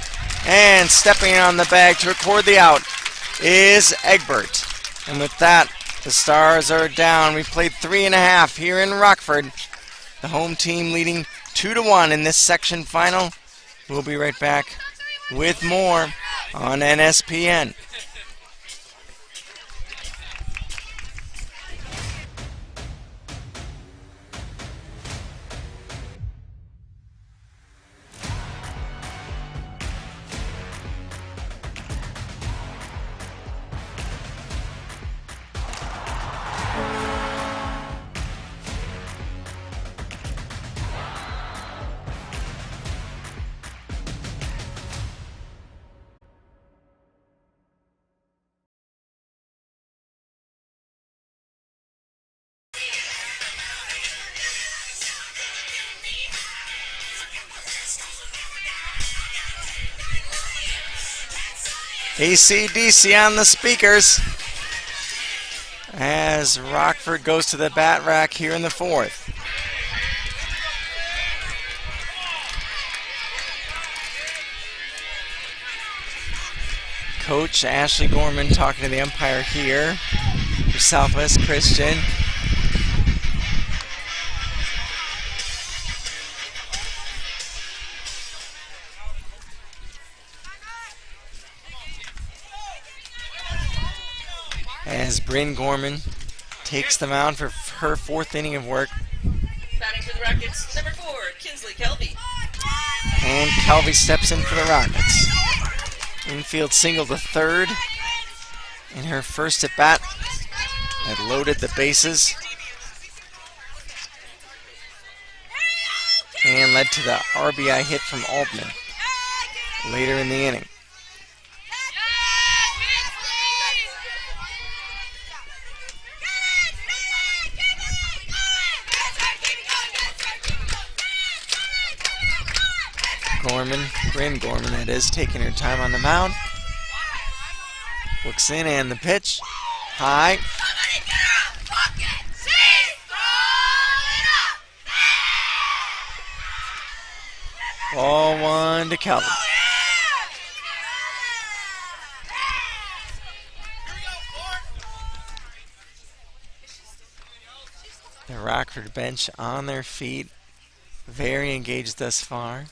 Speaker 2: And stepping on the bag to record the out is Egbert. And with that, the Stars are down. We played 3.5 here in Rockford. The home team leading 2-1 in this section final. We'll be right back with more on NSPN. AC/DC on the speakers as Rockford goes to the bat rack here in the fourth. Coach Ashley Gorman talking to the umpire here for Southwest Christian. As Bryn Gorman takes the mound for her fourth inning of work.
Speaker 11: Batting for the Rockets, number 4, Kinsley Kelby.
Speaker 2: And Kelby steps in for the Rockets. Infield single to third. In her first at bat, had loaded the bases. And led to the RBI hit from Altman later in the inning. Bryn Gorman, that is, taking her time on the mound. Looks in and the pitch. High. Ball 1 to Calvin. The Rockford bench on their feet. Very engaged thus far.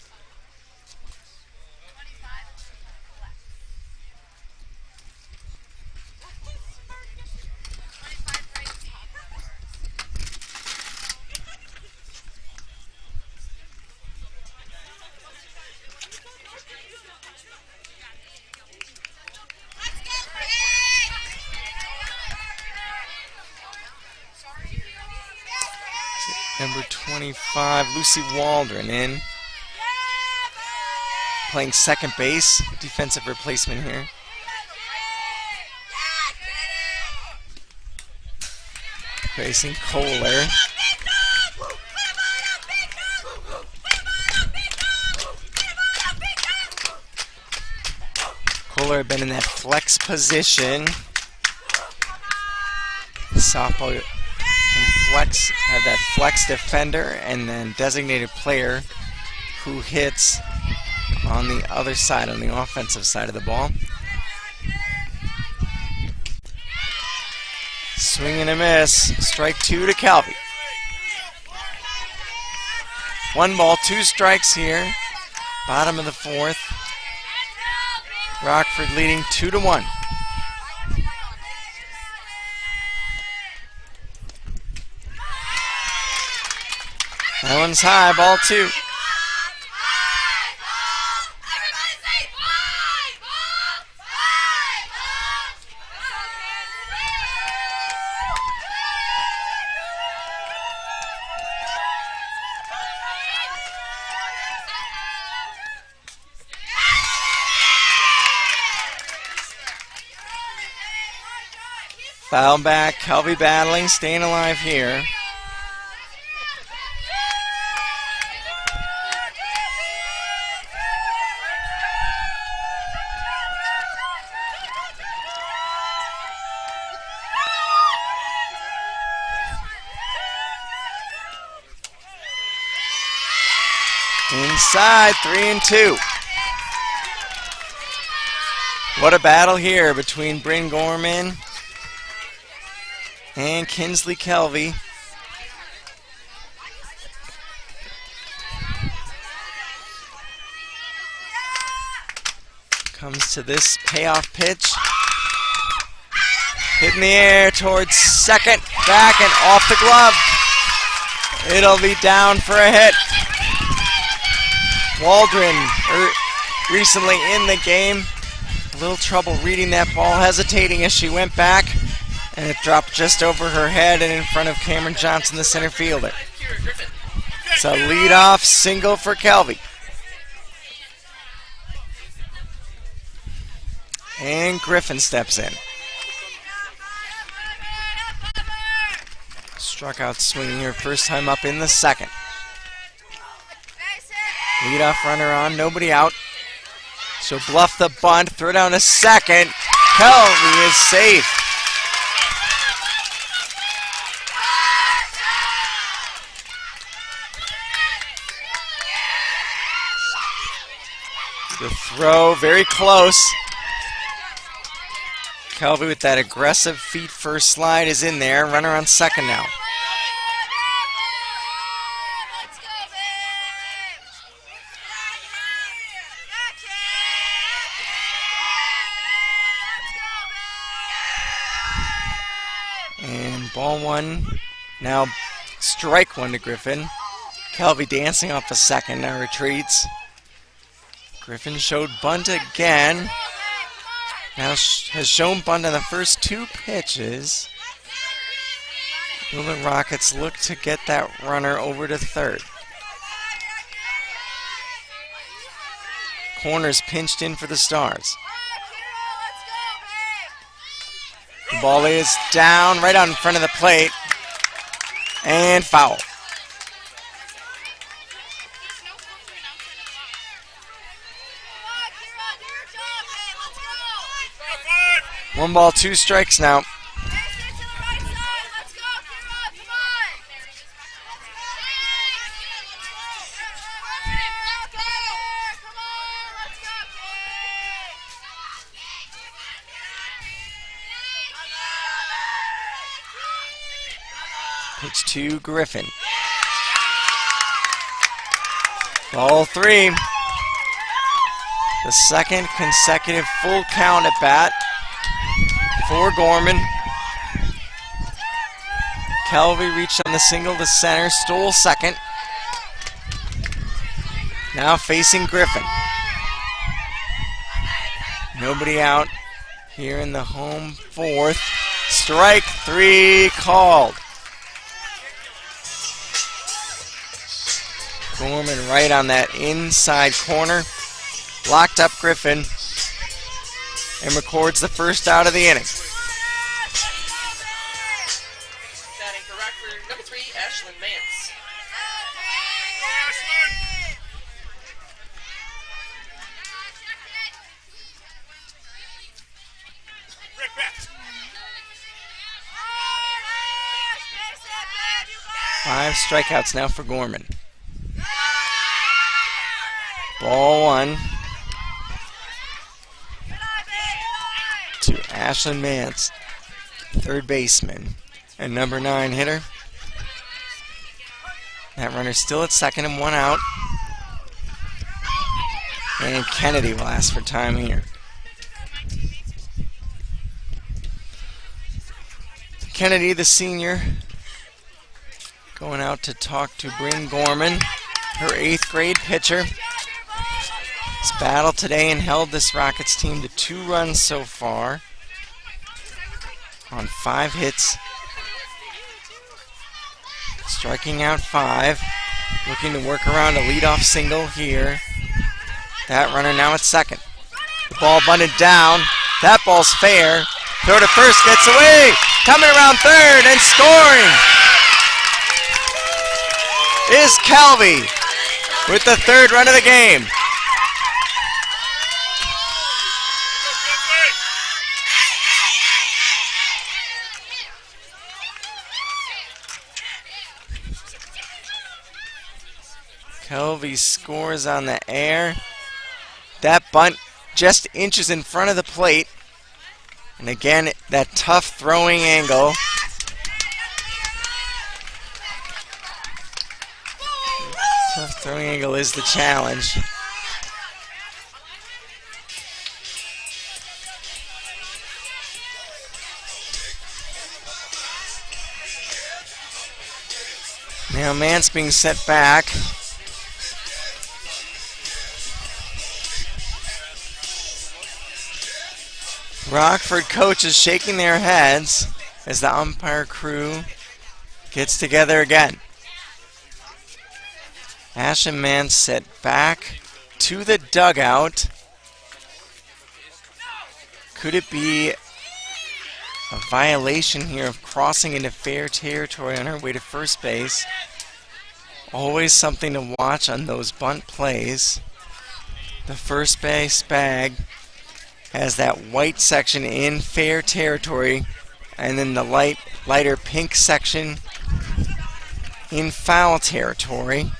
Speaker 2: Number 25, Lucy Waldron in. Playing second base, defensive replacement here. Facing Kohler. Kohler had been in that flex position. The softball have that flex defender and then designated player who hits on the other side, on the offensive side of the ball. Swing and a miss. Strike 2 to Calvi. 1 ball, 2 strikes here. Bottom of the fourth. Rockford leading 2-1. That one's high, ball 2. Foul back, Kelby battling, staying alive here. Inside, 3-2. What a battle here between Bryn Gorman and Kinsley Kelby. Comes to this payoff pitch. Hit in the air towards second, back, and off the glove. It'll be down for a hit. Waldron recently in the game. A little trouble reading that ball, hesitating as she went back, and it dropped just over her head and in front of Cameron Johnson, the center fielder. It's a leadoff single for Kelvy. And Griffin steps in. Struck out swinging her first time up in the second. Leadoff runner on, nobody out. She'll bluff the bunt, throw down a second. Kelvy is safe. The throw, very close. Kelvy with that aggressive feet first slide is in there. Runner on second now. And ball one. Now strike one to Griffin. Kelvy dancing off a second, now retreats. Griffin showed bunt again. Now has shown bunt on the first two pitches. Will the Rockets look to get that runner over to third? Corner's pinched in for the Stars. The ball is down right out in front of the plate. And foul. One ball, two strikes now. Pitch to Griffin. Ball three. The second consecutive full count at bat for Gorman. Kelvy reached on the single to center, stole second. Now facing Griffin. Nobody out here in the home fourth. Strike three called. Gorman right on that inside corner. Locked up Griffin and records the first out of the inning.
Speaker 11: Batting for Rockford, number 3, Ashlyn Mance.
Speaker 2: Five strikeouts now for Gorman. Ball one to Ashlyn Mance, third baseman, and number 9 hitter. That runner's still at second and one out. And Kennedy will ask for time here. Kennedy, the senior, going out to talk to Bryn Gorman, her 8th grade pitcher. It's battled today and held this Rockets team to 2 runs so far on 5 hits. Striking out 5. Looking to work around a leadoff single here. That runner now at second. The ball bunted down. That ball's fair. Throw to first, gets away. Coming around third and scoring is Kelvy with the 3rd run of the game. Kelvy scores on the air. That bunt just inches in front of the plate. And again, that tough throwing angle. Tough throwing angle is the challenge. Now Mance being set back. Rockford coaches shaking their heads as the umpire crew gets together again. Ash and Mance set back to the dugout. Could it be a violation here of crossing into fair territory on her way to first base? Always something to watch on those bunt plays. The first base bag has that white section in fair territory, and then the lighter pink section in foul territory.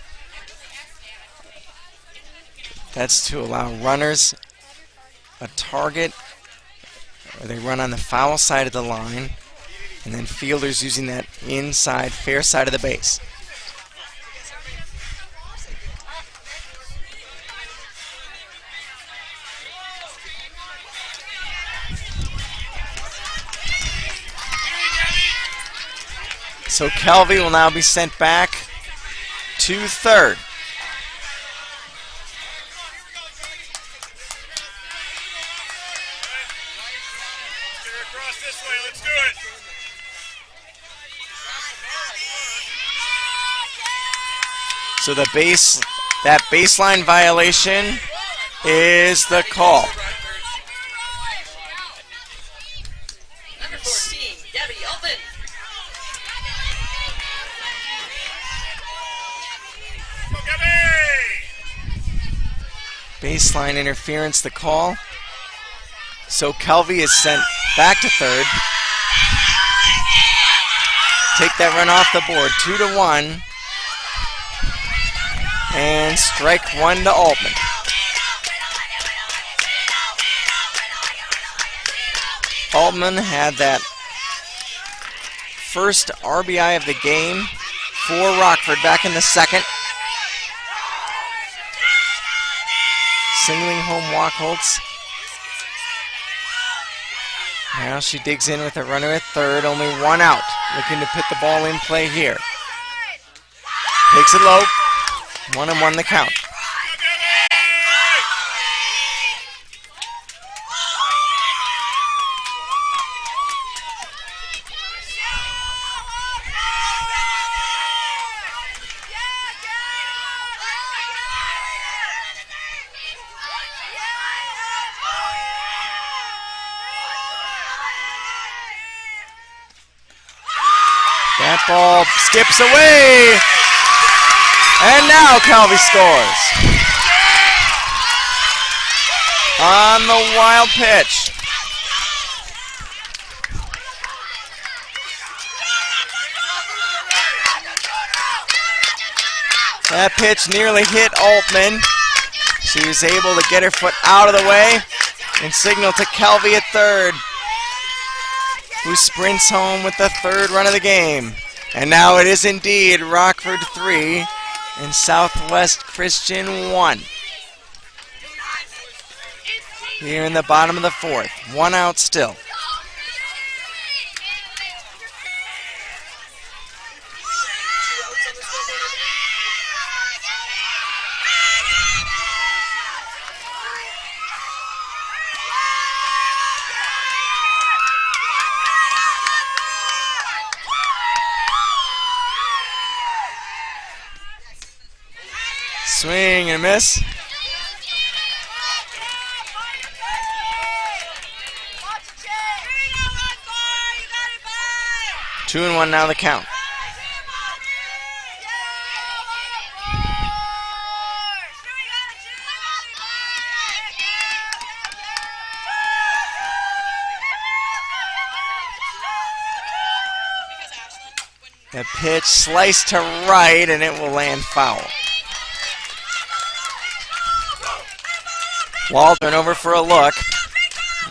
Speaker 2: That's to allow runners a target, or they run on the foul side of the line, and then fielders using that inside fair side of the base. So Kelvy will now be sent back to third. So that baseline violation is the call.
Speaker 11: Number 14, Debbie Altman.
Speaker 2: Baseline interference, the call. So Kelvy is sent back to third. Take that run off the board, 2-1. And strike one to Altman. Altman had that first RBI of the game for Rockford back in the second. Singling home walk-holds. Now she digs in with a runner at third, only one out. Looking to put the ball in play here. Takes it low. 1-1 the count. That ball skips away. And now Kelvy scores. On the wild pitch. That pitch nearly hit Altman. She was able to get her foot out of the way and signal to Kelvy at third, who sprints home with the third run of the game. And now it is indeed Rockford 3 and Southwest Christian 1. Here in the bottom of the fourth, one out still. Swing and a miss. Two and one now the count. The pitch sliced to right and it will land foul. Waldron over for a look.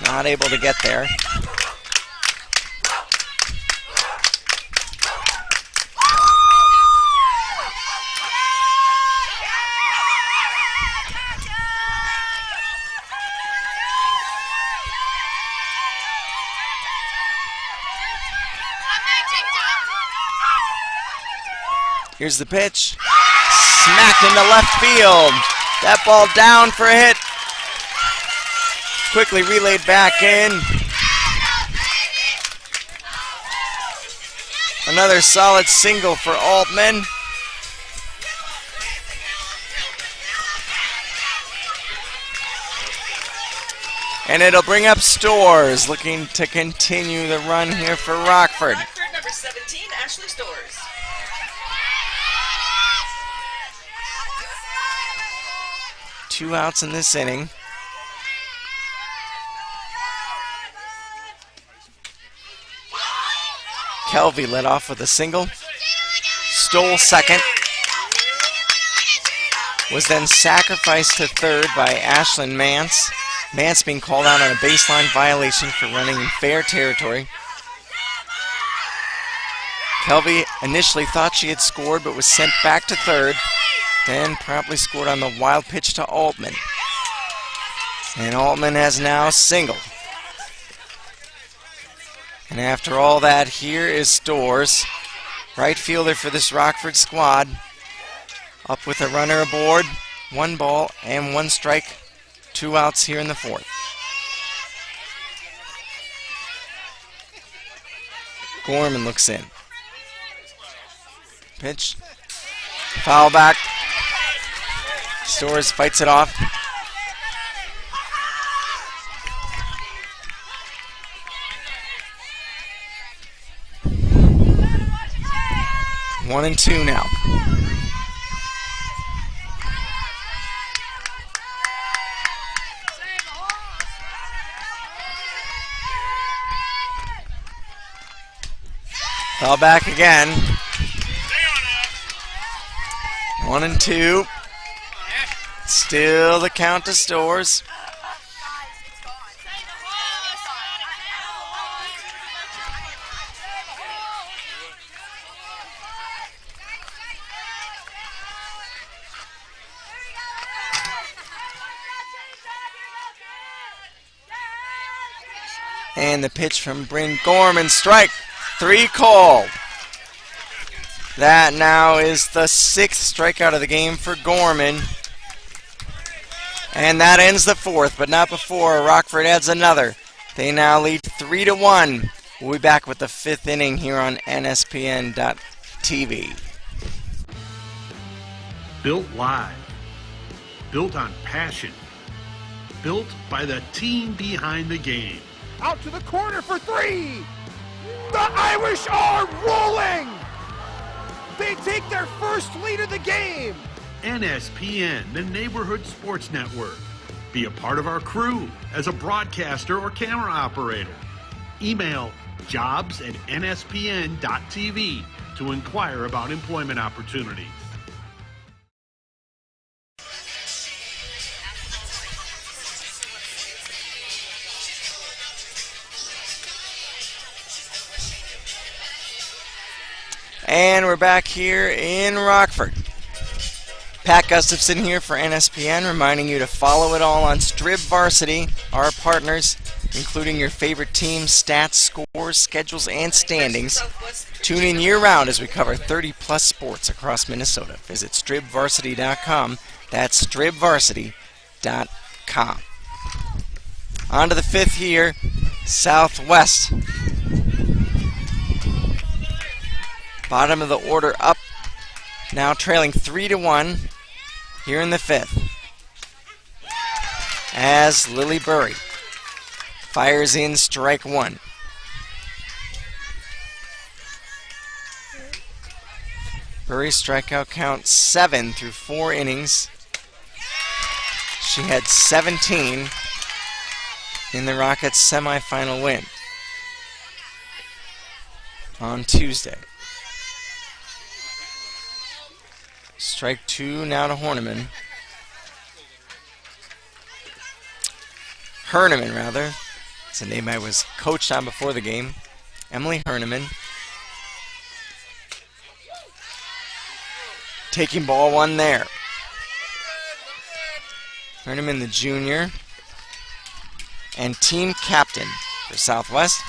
Speaker 2: Not able to get there. Here's the pitch. Smacked into left field. That ball down for a hit. Quickly relayed back in. Another solid single for Altman. And it'll bring up Storrs, looking to continue the run here for Rockford.
Speaker 11: Rockford, number 17, Ashley Storrs.
Speaker 2: Two outs in this inning. Kelvey led off with a single. Stole second. Was then sacrificed to third by Ashlyn Mance. Mance being called out on a baseline violation for running in fair territory. Kelvey initially thought she had scored but was sent back to third. Then promptly scored on the wild pitch to Altman. And Altman has now singled. And after all that, here is Storrs, right fielder for this Rockford squad. Up with a runner aboard, 1 ball and 1 strike, 2 outs here in the 4th. Gorman looks in. Pitch. Foul back. Storrs fights it off. One and two now. Foul back again. 1 and 2. Still the count to Storrs. And the pitch from Bryn Gorman, strike 3 called. That now is the 6th strikeout of the game for Gorman. And that ends the 4th, but not before Rockford adds another. They now lead 3-1. We'll be back with the 5th inning here on NSPN.TV.
Speaker 15: Built live. Built on passion. Built by the team behind the game.
Speaker 14: Out to the corner for 3. The Irish are rolling. They take their first lead of the game.
Speaker 15: NSPN, the Neighborhood Sports Network. Be a part of our crew as a broadcaster or camera operator. Email jobs@nspn.tv to inquire about employment opportunities.
Speaker 2: And we're back here in Rockford. Pat Gustafson here for NSPN, reminding you to follow it all on Strib Varsity, our partners, including your favorite teams, stats, scores, schedules, and standings. Tune in year-round as we cover 30-plus sports across Minnesota. Visit stribvarsity.com. That's stribvarsity.com. On to the 5th here, Southwest. Bottom of the order up, now trailing 3-1 here in the 5th. As Lily Burry fires in strike 1. Burry's strikeout count 7 through 4 innings. She had 17 in the Rockets' semifinal win on Tuesday. Strike 2 now to Horniman. Herneman, rather. It's a name I was coached on before the game. Emily Herneman. Taking ball 1 there. Herneman, the junior. And team captain for Southwest.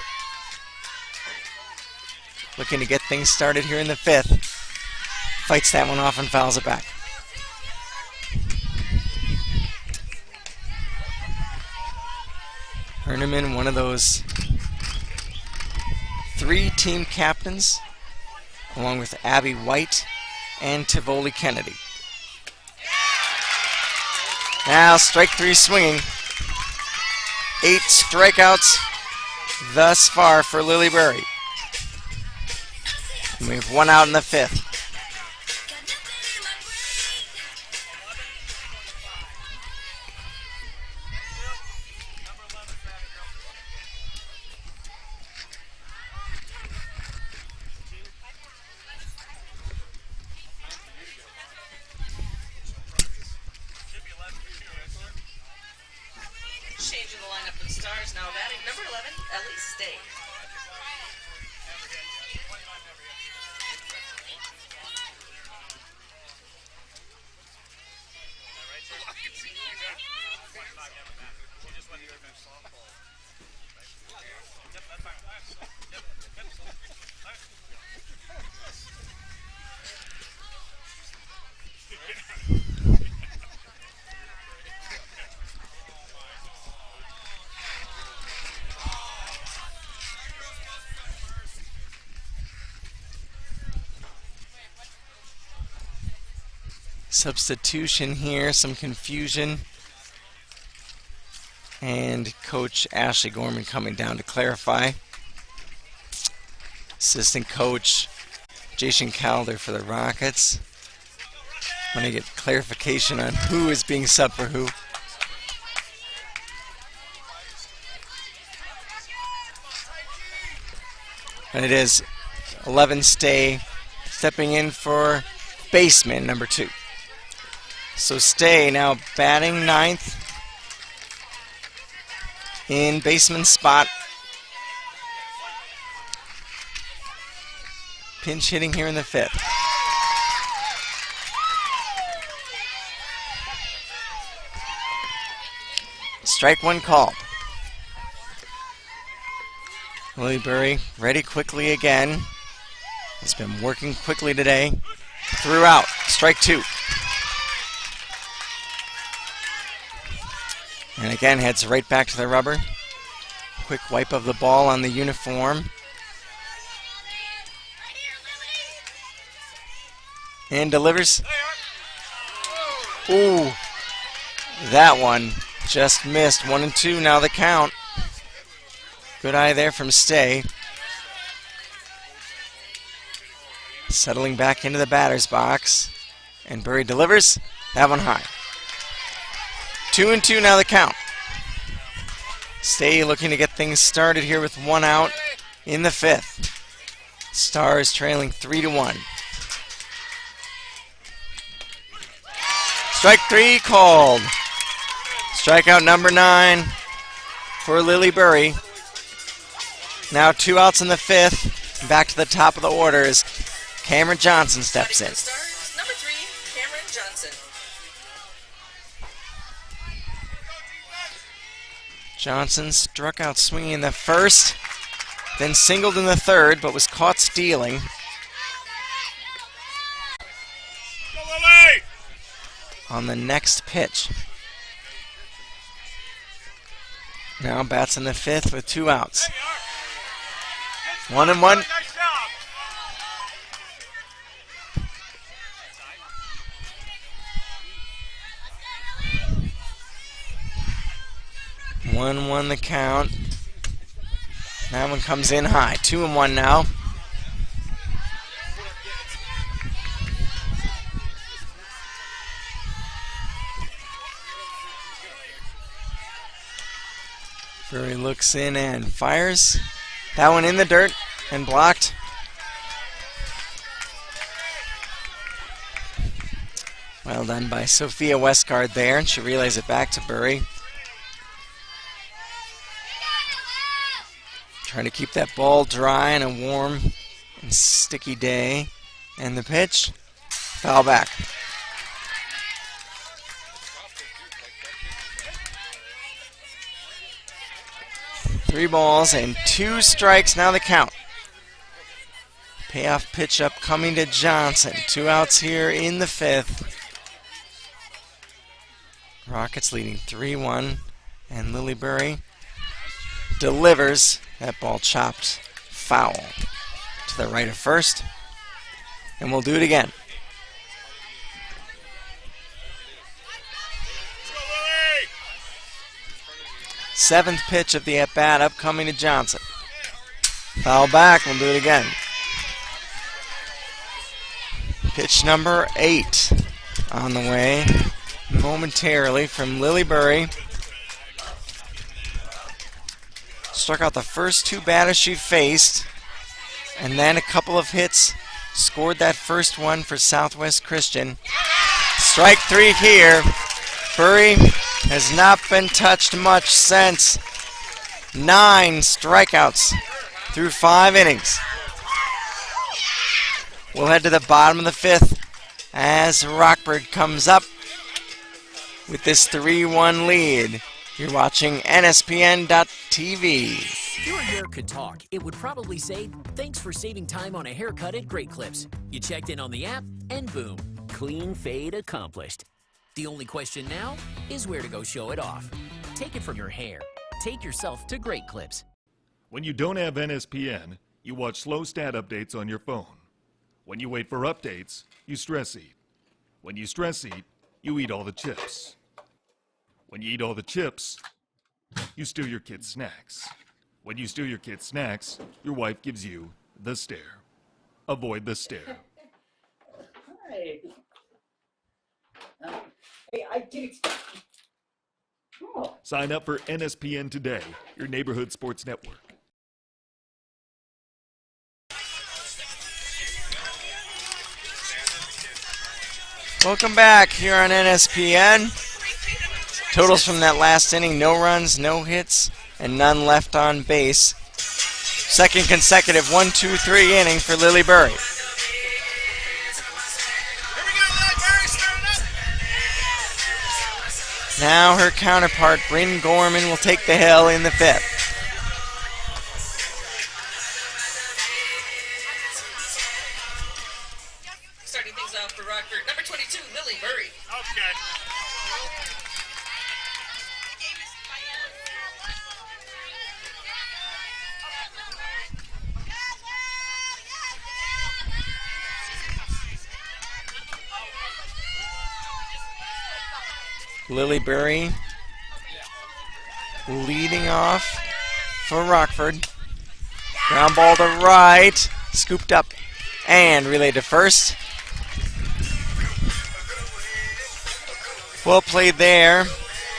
Speaker 2: Looking to get things started here in the 5th. fights that one off and fouls it back. Herneman, one of those 3 team captains, along with Abby White and Tivoli Kennedy. Now strike 3 swinging. 8 strikeouts thus far for Lily Berry. And we have 1 out in the 5th.
Speaker 11: Changing the lineup for the Stars now, batting number 11, Ellie Stay.
Speaker 2: Substitution here, some confusion. And Coach Ashley Gorman coming down to clarify. Assistant Coach Jason Calder for the Rockets. Want to get clarification on who is being subbed for who. And it is 11 Stay stepping in for baseman number 2. So Stay now batting 9th in baseman spot. Pinch hitting here in the 5th. Strike 1 called. Lily Berry ready quickly again. Has been working quickly today. Threw out. Strike 2. And again heads right back to the rubber. Quick wipe of the ball on the uniform. And delivers. Ooh, that one just missed. 1 and 2 now the count. Good eye there from Stay. Settling back into the batter's box. And Berry delivers. That one high. 2 and 2 now the count. Stay looking to get things started here with 1 out in the 5th. Stars trailing 3-1. Strike 3 called. Strikeout number 9 for Lily Berry. Now 2 outs in the 5th. Back to the top of the order as Cameron Johnson steps in.
Speaker 11: Stars, number 3, Cameron Johnson.
Speaker 2: Johnson struck out swinging in the 1st, then singled in the 3rd, but was caught stealing. On the next pitch. Now bats in the 5th with 2 outs. 1 and 1. One the count. That one comes in high. 2 and 1 now. Berry looks in and fires. That one in the dirt and blocked. Well done by Sophia Westgard there, and she relays it back to Berry. Trying to keep that ball dry on a warm and sticky day. And the pitch, foul back. Three balls and 2 strikes, now the count. Payoff pitch up coming to Johnson. 2 outs here in the 5th. Rockets leading 3-1. And Lilybury delivers. That ball chopped foul to the right of first. And we'll do it again. Seventh pitch of the at-bat upcoming to Johnson. Foul back, we'll do it again. Pitch number 8 on the way momentarily from Lilybury. Struck out the first 2 batters she faced, and then a couple of hits. Scored that first one for Southwest Christian. Strike 3 here. Bury has not been touched much since. 9 strikeouts through 5 innings. We'll head to the bottom of the 5th as Rockford comes up with this 3-1 lead. You're watching NSPN.TV.
Speaker 8: If your hair could talk, it would probably say, "Thanks for saving time on a haircut at Great Clips." You checked in on the app, and boom, clean fade accomplished. The only question now is where to go show it off. Take it from your hair. Take yourself to Great Clips.
Speaker 12: When you don't have NSPN, you watch slow stat updates on your phone. When you wait for updates, you stress eat. When you stress eat, you eat all the chips. When you eat all the chips, you steal your kids' snacks. When you steal your kids' snacks, your wife gives you the stare. Avoid the stare.
Speaker 13: Hi. Hey, I did. Oh.
Speaker 12: Sign up for NSPN today, your neighborhood sports network.
Speaker 2: Welcome back here on NSPN. Totals from that last inning: no runs, no hits, and none left on base. Second consecutive 1-2-3 inning for Lilybury. Now her counterpart, Bryn Gorman, will take the hill in the 5th.
Speaker 11: Starting things off for Rockford, number 22, Lilybury. Okay.
Speaker 2: Lilybury leading off for Rockford. Ground ball to right, scooped up and relayed to first. Well played there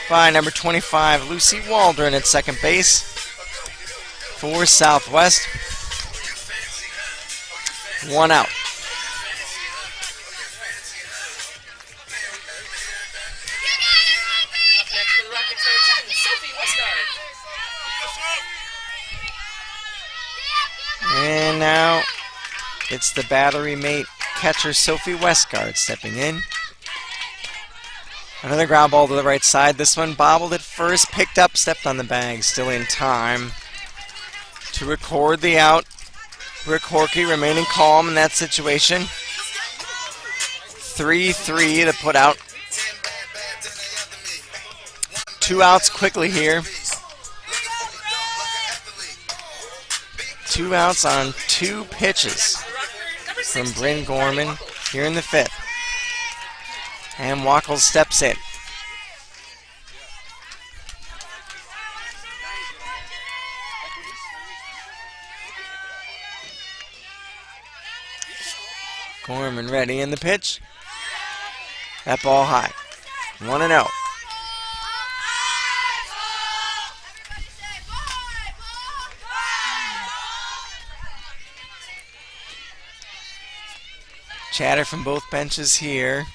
Speaker 2: by number 25, Lucy Waldron at second base for Southwest. 1 out. And now it's the battery mate catcher Sophie Westgard stepping in. Another ground ball to the right side. This one bobbled at first, picked up, stepped on the bag, still in time to record the out. Rick Horkey remaining calm in that situation. 3-3 to put out. 2 outs quickly here. 2 outs on 2 pitches from Bryn Gorman here in the 5th. And Wackles steps in. Gorman ready in the pitch. That ball high. 1-0. Chatter from both benches here.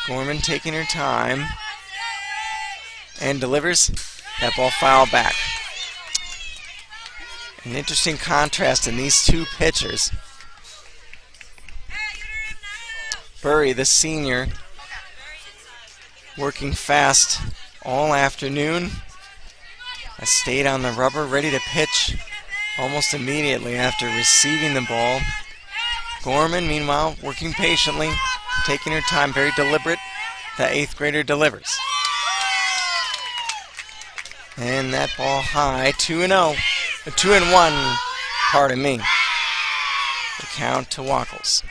Speaker 2: Gorman taking her time and delivers that ball foul back. An interesting contrast in these 2 pitchers. Bury, the senior, working fast all afternoon. stayed on the rubber, ready to pitch almost immediately after receiving the ball. Gorman, meanwhile, working patiently, taking her time, very deliberate. The 8th grader delivers. And that ball high, 2-0. 2-1, pardon me. The count to Wackles.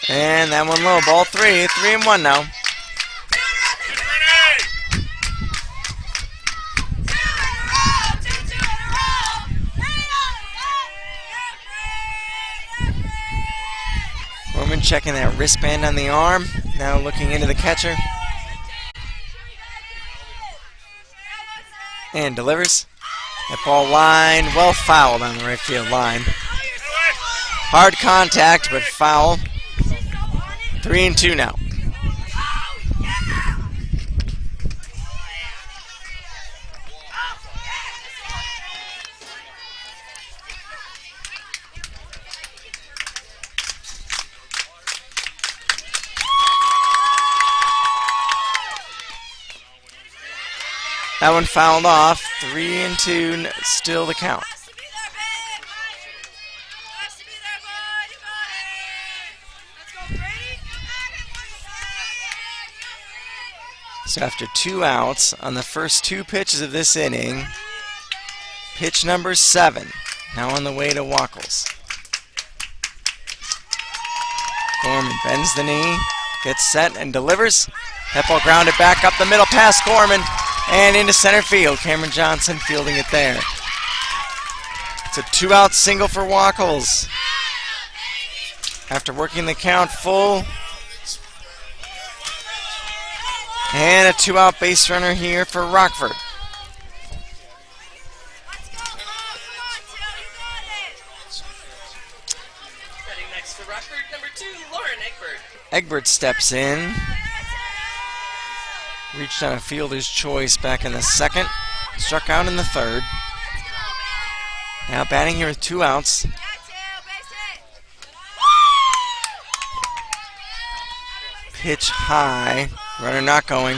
Speaker 2: And that one low, ball 3, 3-1 now. Gorman checking that wristband on the arm, now looking into the catcher. And delivers. That ball lined, well fouled on the right field line. Hard contact, but foul. 3-2 now. That one fouled off. 3-2, still the count. So after 2 outs on the first 2 pitches of this inning, pitch number 7, now on the way to Wackles. Gorman bends the knee, gets set and delivers. That ball grounded back up the middle past Gorman and into center field. Cameron Johnson fielding it there. It's a 2-out single for Wackles. After working the count full. And a 2-out base runner here for Rockford.
Speaker 11: Heading next for Rockford, number 2, Lauren Egbert.
Speaker 2: Egbert steps in. Reached on a fielder's choice back in the 2nd. Struck out in the 3rd. Now batting here with 2 outs. Pitch high. Runner not going.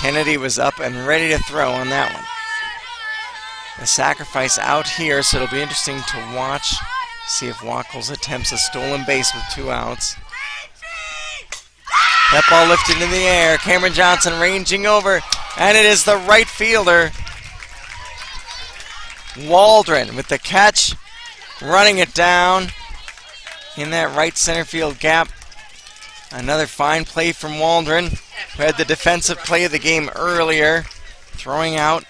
Speaker 2: Kennedy was up and ready to throw on that one. The sacrifice out here, so it'll be interesting to watch. See if Wackles attempts a stolen base with 2 outs. That ball lifted in the air. Cameron Johnson ranging over, and it is the right fielder, Waldron, with the catch, running it down in that right center field gap. Another fine play from Waldron, who had the defensive play of the game earlier, throwing out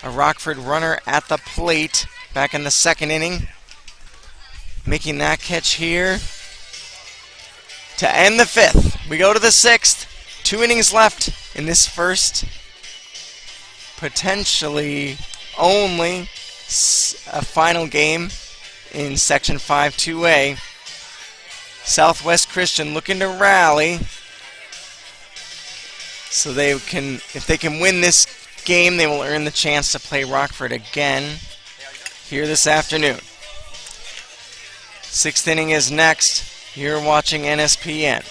Speaker 2: a Rockford runner at the plate back in the 2nd inning. Making that catch here to end the 5th. We go to the 6th. 2 innings left in this first, potentially only a final game in Section 5 2A. Southwest Christian looking to rally so they can, if they can win this game, they will earn the chance to play Rockford again here this afternoon. 6th inning is next. You're watching NSPN.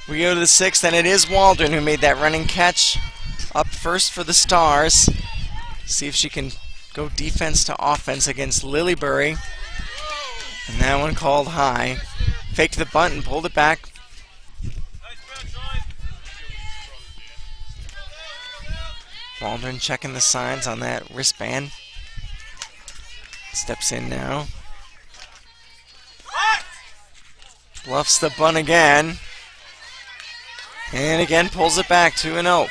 Speaker 2: We go to the 6th, and it is Waldron who made that running catch up first for the Stars. See if she can go defense to offense against Lilybury. And that one called high. Faked the bunt and pulled it back. Waldron checking the signs on that wristband. Steps in now. Bluffs the bunt again. And again pulls it back, 2-0.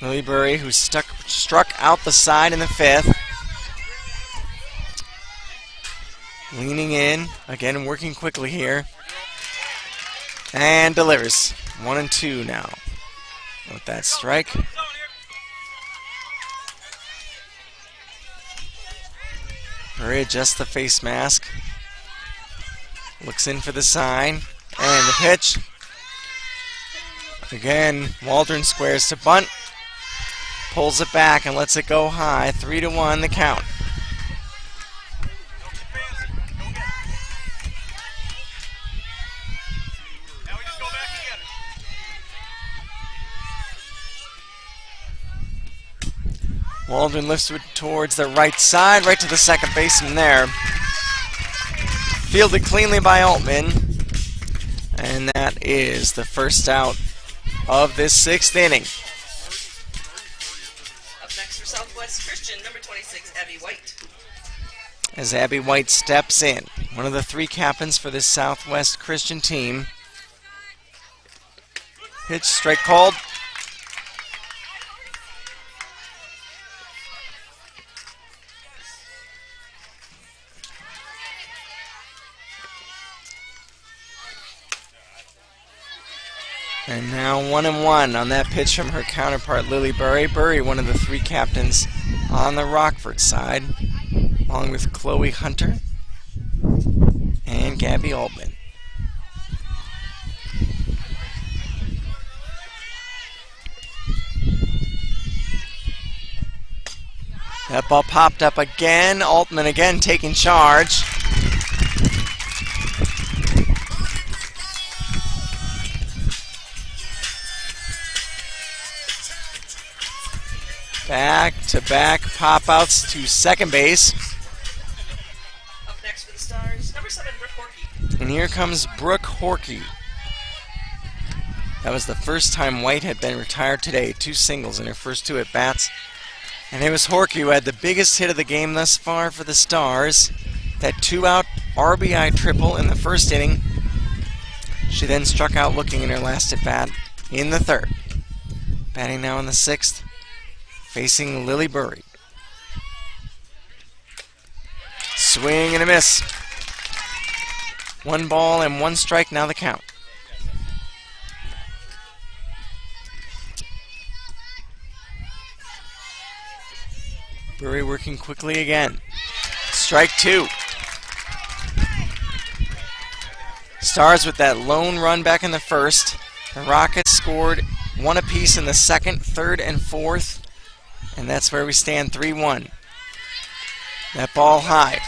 Speaker 2: Lillybury, who struck out the side in the 5th. Leaning in, again working quickly here. And delivers. 1-2 now with that strike. Bury adjusts the face mask. Looks in for the sign. And the pitch. Again, Waldron squares to bunt. Pulls it back and lets it go high. 3-1 the count. Waldron lifts it towards the right side, right to the second baseman there. Fielded cleanly by Altman. And that is the first out of this 6th inning.
Speaker 11: Up next for Southwest Christian, number 26, Abby White.
Speaker 2: As Abby White steps in, one of the 3 captains for this Southwest Christian team. Pitch, strike called. And now 1-1 on that pitch from her counterpart, Lillybury. Bury, one of the 3 captains on the Rockford side, along with Chloe Hunter and Gabby Altman. That ball popped up again. Altman again taking charge. Back-to-back pop-outs to second base.
Speaker 11: Up next for the Stars, number 7, Brooke Horkey.
Speaker 2: And here comes Brooke Horkey. That was the first time White had been retired today. 2 singles in her first 2 at-bats. And it was Horkey who had the biggest hit of the game thus far for the Stars. That 2-out RBI triple in the first inning. She then struck out looking in her last at-bat in the 3rd. Batting now in the 6th. Facing Lillybury. Swing and a miss. 1 ball and 1 strike, now the count. Bury working quickly again. Strike 2. Stars with that lone run back in the 1st. The Rockets scored 1 apiece in the 2nd, 3rd, and 4th. And that's where we stand, 3-1. That ball high.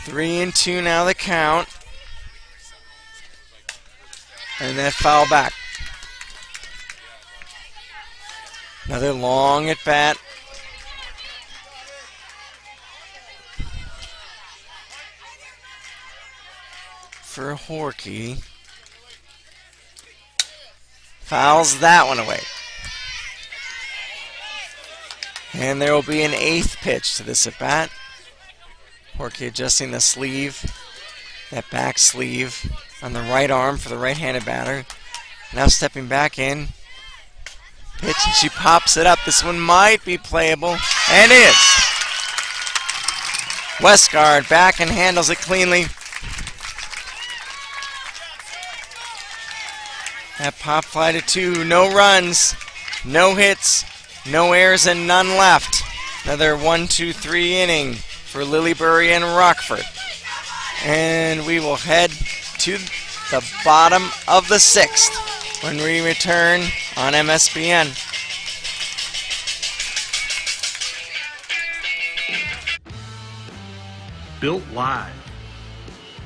Speaker 2: Three and 2 now the count. And that foul back. Another long at bat. For Horkey. Fouls that one away. And there will be an 8th pitch to this at bat. Horkey adjusting the sleeve, that back sleeve on the right arm for the right-handed batter. Now stepping back in. Pitch, and she pops it up. This one might be playable, and is. Westgard back and handles it cleanly. That pop fly to 2, no runs, no hits, no errors, and none left. Another 1-2-3 inning for Lillybury and Rockford. And we will head to the bottom of the 6th when we return on MSBN.
Speaker 15: Built live.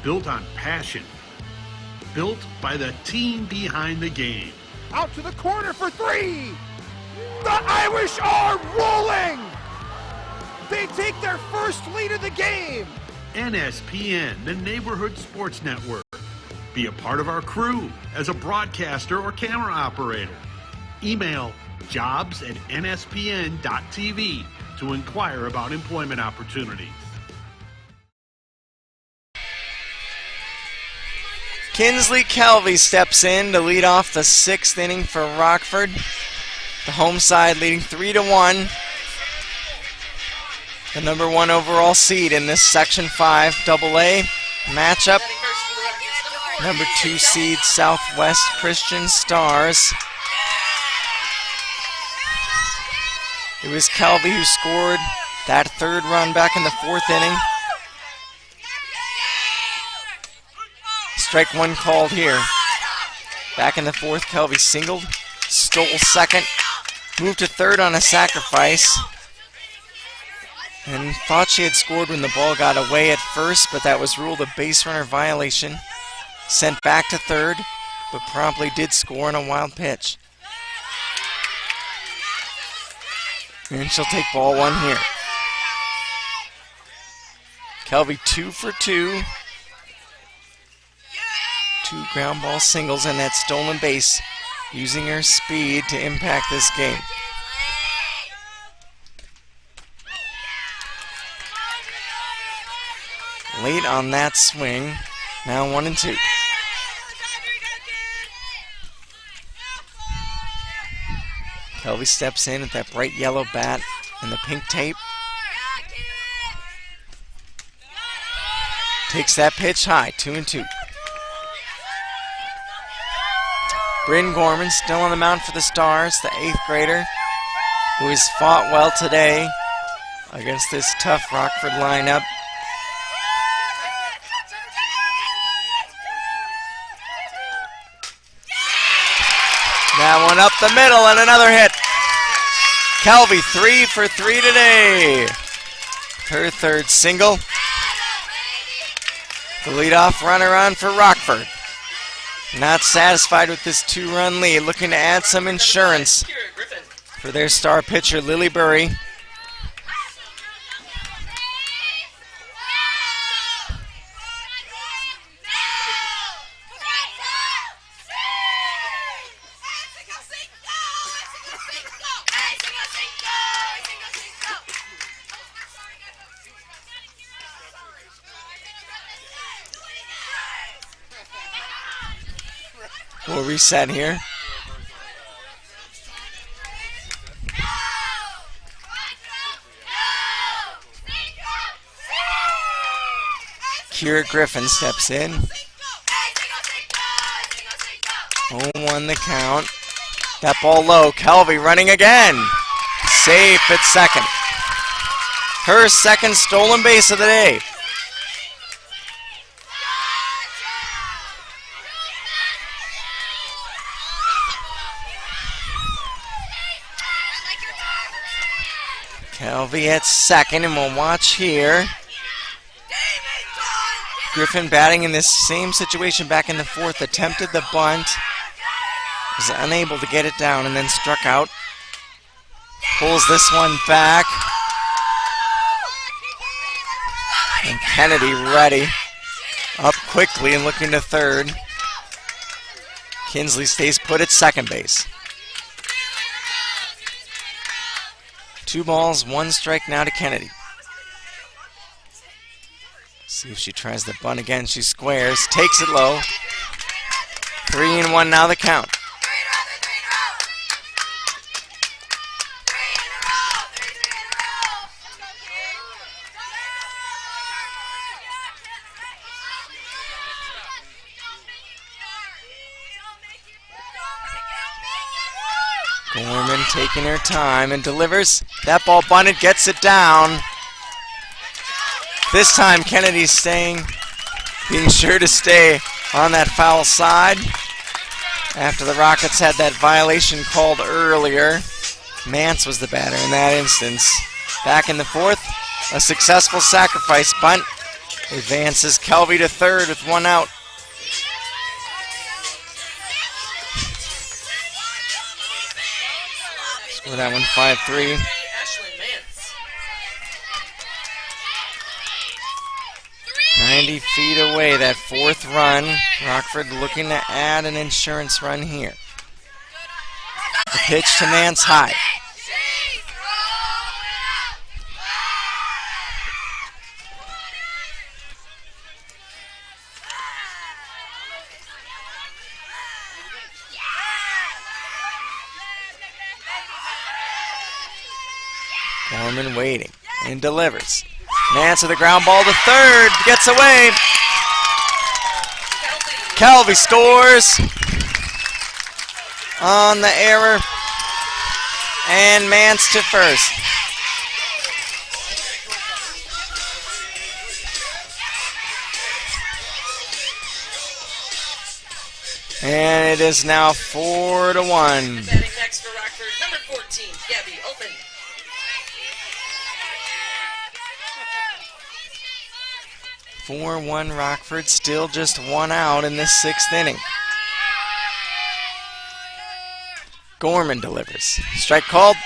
Speaker 15: Built on passion. Built by the team behind the game.
Speaker 14: Out to the corner for 3. The Irish are rolling. They take their first lead of the game.
Speaker 15: NSPN, the Neighborhood Sports Network. Be a part of our crew as a broadcaster or camera operator. Email jobs@nspn.tv to inquire about employment opportunities.
Speaker 2: Kinsley Kelvey steps in to lead off the 6th inning for Rockford. The home side leading 3-1. The number 1 overall seed in this Section 5 AA matchup. Number 2 seed Southwest Christian Stars. It was Kelvey who scored that 3rd run back in the 4th inning. Strike 1 called here. Back in the 4th, Kelvey singled, stole 2nd, moved to 3rd on a sacrifice, and thought she had scored when the ball got away at 1st, but that was ruled a base runner violation. Sent back to 3rd, but promptly did score on a wild pitch. And she'll take ball 1 here. Kelvey 2 for 2. 2 ground ball singles and that stolen base, using her speed to impact this game. Late on that swing, now 1-2. Kelvey steps in with that bright yellow bat and the pink tape. Takes that pitch high, 2-2. Bryn Gorman still on the mound for the Stars, the 8th grader, who has fought well today against this tough Rockford lineup. That one up the middle and another hit. Kelvey 3 for 3 today. Her 3rd single. The leadoff runner on for Rockford. Not satisfied with this 2-run lead, looking to add some insurance for their star pitcher, Lily Burry. We'll reset here. Kira Griffin steps in. 0-1 the count. That ball low. Kelvey running again. Safe at 2nd. Her 2nd stolen base of the day. Kelvey at 2nd, and we'll watch here. Griffin batting in this same situation back in the 4th, attempted the bunt, was unable to get it down, and then struck out. Pulls this one back. And Kennedy ready. Up quickly and looking to 3rd. Kinsley stays put at 2nd base. 2 balls, 1 strike now to Kennedy. See if she tries the bunt again. She squares, takes it low. 3-1 now the count. Gorman taking her time and delivers. That ball bunted, gets it down. This time Kennedy's being sure to stay on that foul side. After the Rockets had that violation called earlier. Mance was the batter in that instance. Back in the 4th, a successful sacrifice bunt. Advances Kelvey to 3rd with 1 out. Score that one 5-3. 9 90 feet away, that fourth run. Rockford looking to add an insurance run here. The pitch to Nance high. Gorman waiting and delivers. Nance with a ground ball to third, gets away. Calvi scores on the error, and Mance to first. And it is now 4-1.
Speaker 11: Batting next for Rockford, number 14, Gabby, open.
Speaker 2: (4-1) Rockford, still just one out in this sixth inning. Gorman delivers. Strike called.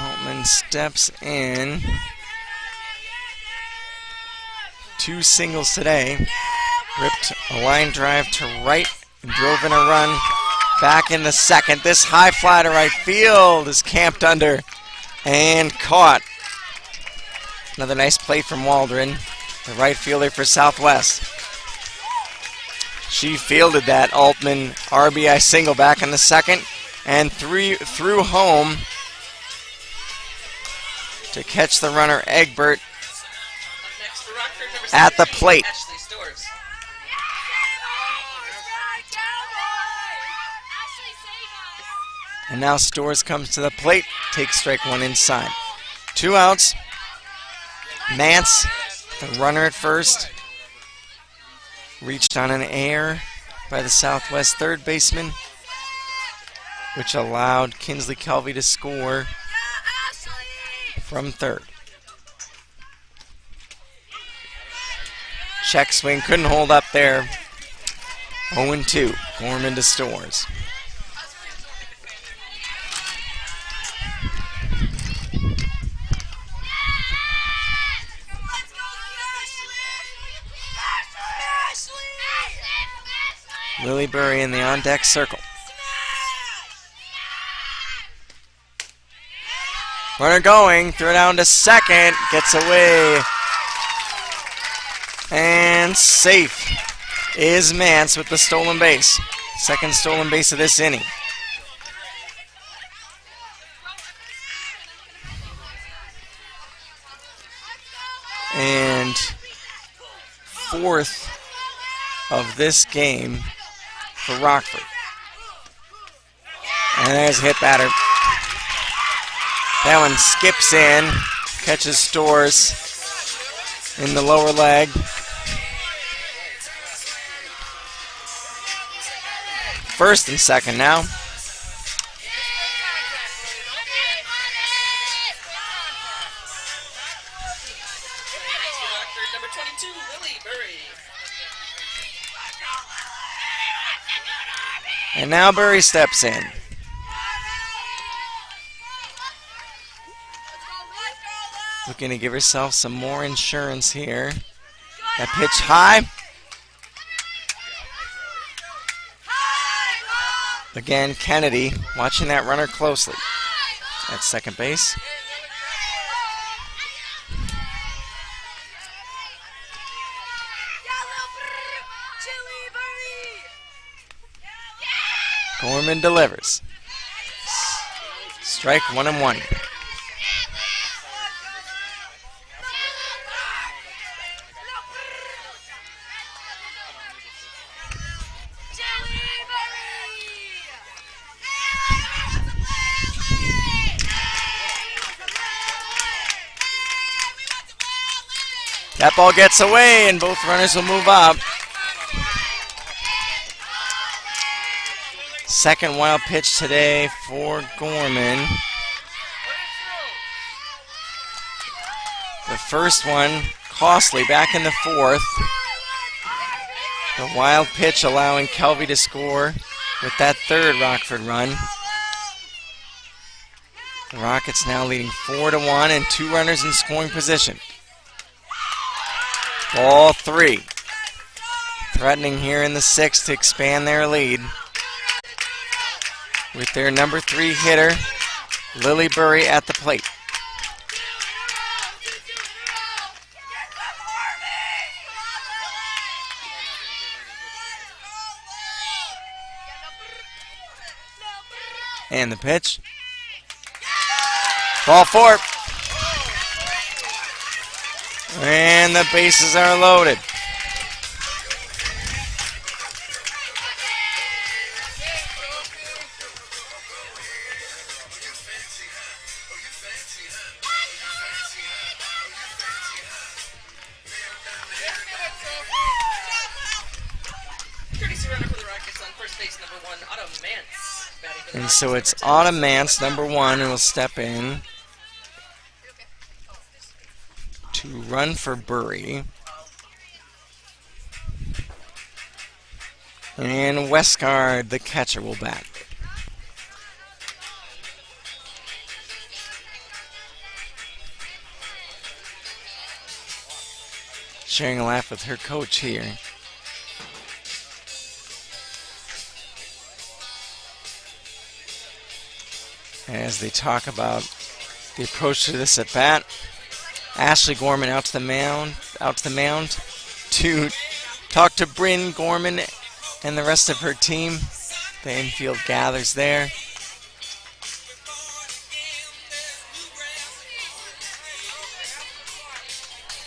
Speaker 2: Altman steps in. 2 singles today. Ripped a line drive to right and drove in a run back in the second. This high fly to right field is camped under and caught. Another nice play from Waldron, the right fielder for Southwest. She fielded that Altman RBI single back in the second and threw home to catch the runner Egbert at the plate. And now Storrs comes to the plate, takes strike one inside. 2 outs. Mance, the runner at first, reached on an error by the Southwest third baseman, which allowed Kinsley Kelvey to score from third. Check swing, couldn't hold up there. 0-2, Gorman to Storrs. Lily Burry in the on-deck circle. Runner going, throw down to second, gets away. And safe is Mance with the stolen base. Second stolen base of this inning. And fourth of this game for Rockford. And there's a hit batter. That one skips in, catches Storrs in the lower leg. First and second now.
Speaker 11: Number 22, Lily Burry.
Speaker 2: And now Burry steps in. Looking to give herself some more insurance here. That pitch high. Again, Kennedy watching that runner closely at second base. Gorman delivers. Strike 1-1. That ball gets away and both runners will move up. Second wild pitch today for Gorman. The first one costly back in the fourth. The wild pitch allowing Kelvey to score with that third Rockford run. The Rockets now leading 4-1 and 2 runners in scoring position. Ball 3. Threatening here in the 6th to expand their lead with their number 3 hitter, Lily Burry, at the plate. And the pitch. Ball 4. And the bases are loaded. And so it's Autumn Mance, number 1, who will step in to run for Burry. And Westgard, the catcher, will bat. Sharing a laugh with her coach here. As they talk about the approach to this at bat. Ashley Gorman out to the mound to talk to Bryn Gorman and the rest of her team. The infield gathers there.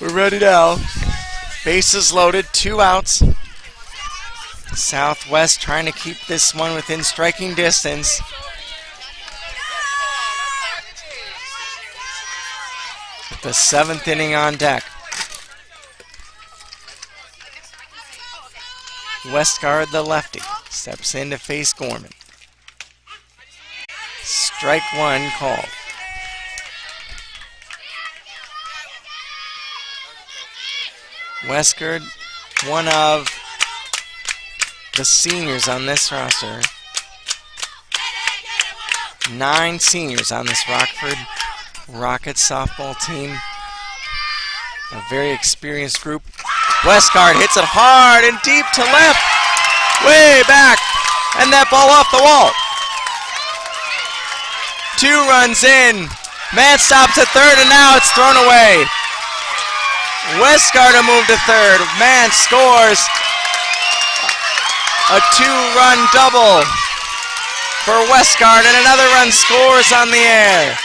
Speaker 2: We're ready now. Bases loaded, 2 outs. Southwest trying to keep this one within striking distance. With the 7th inning on deck. Westgard, the lefty, steps in to face Gorman. Strike 1 called. Westgard, one of the seniors on this roster. 9 seniors on this Rockford Rockets softball team. A very experienced group. Westgard hits it hard and deep to left. Way back. And that ball off the wall. 2 runs in. Man stops at third and now it's thrown away. Westgard to move to third. Man scores a 2-run double for Westgard, and another run scores on the air.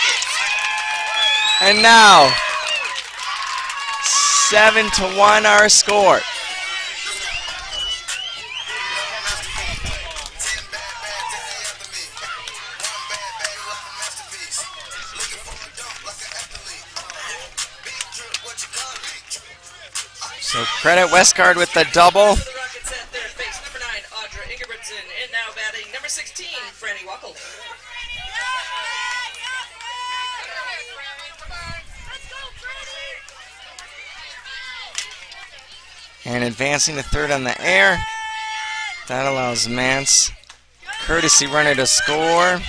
Speaker 2: And now 7-1 our score. So credit Westgard with the double.
Speaker 11: Number 16, Franny Wackel.
Speaker 2: And advancing to third on the air. That allows Mance, courtesy runner, to score.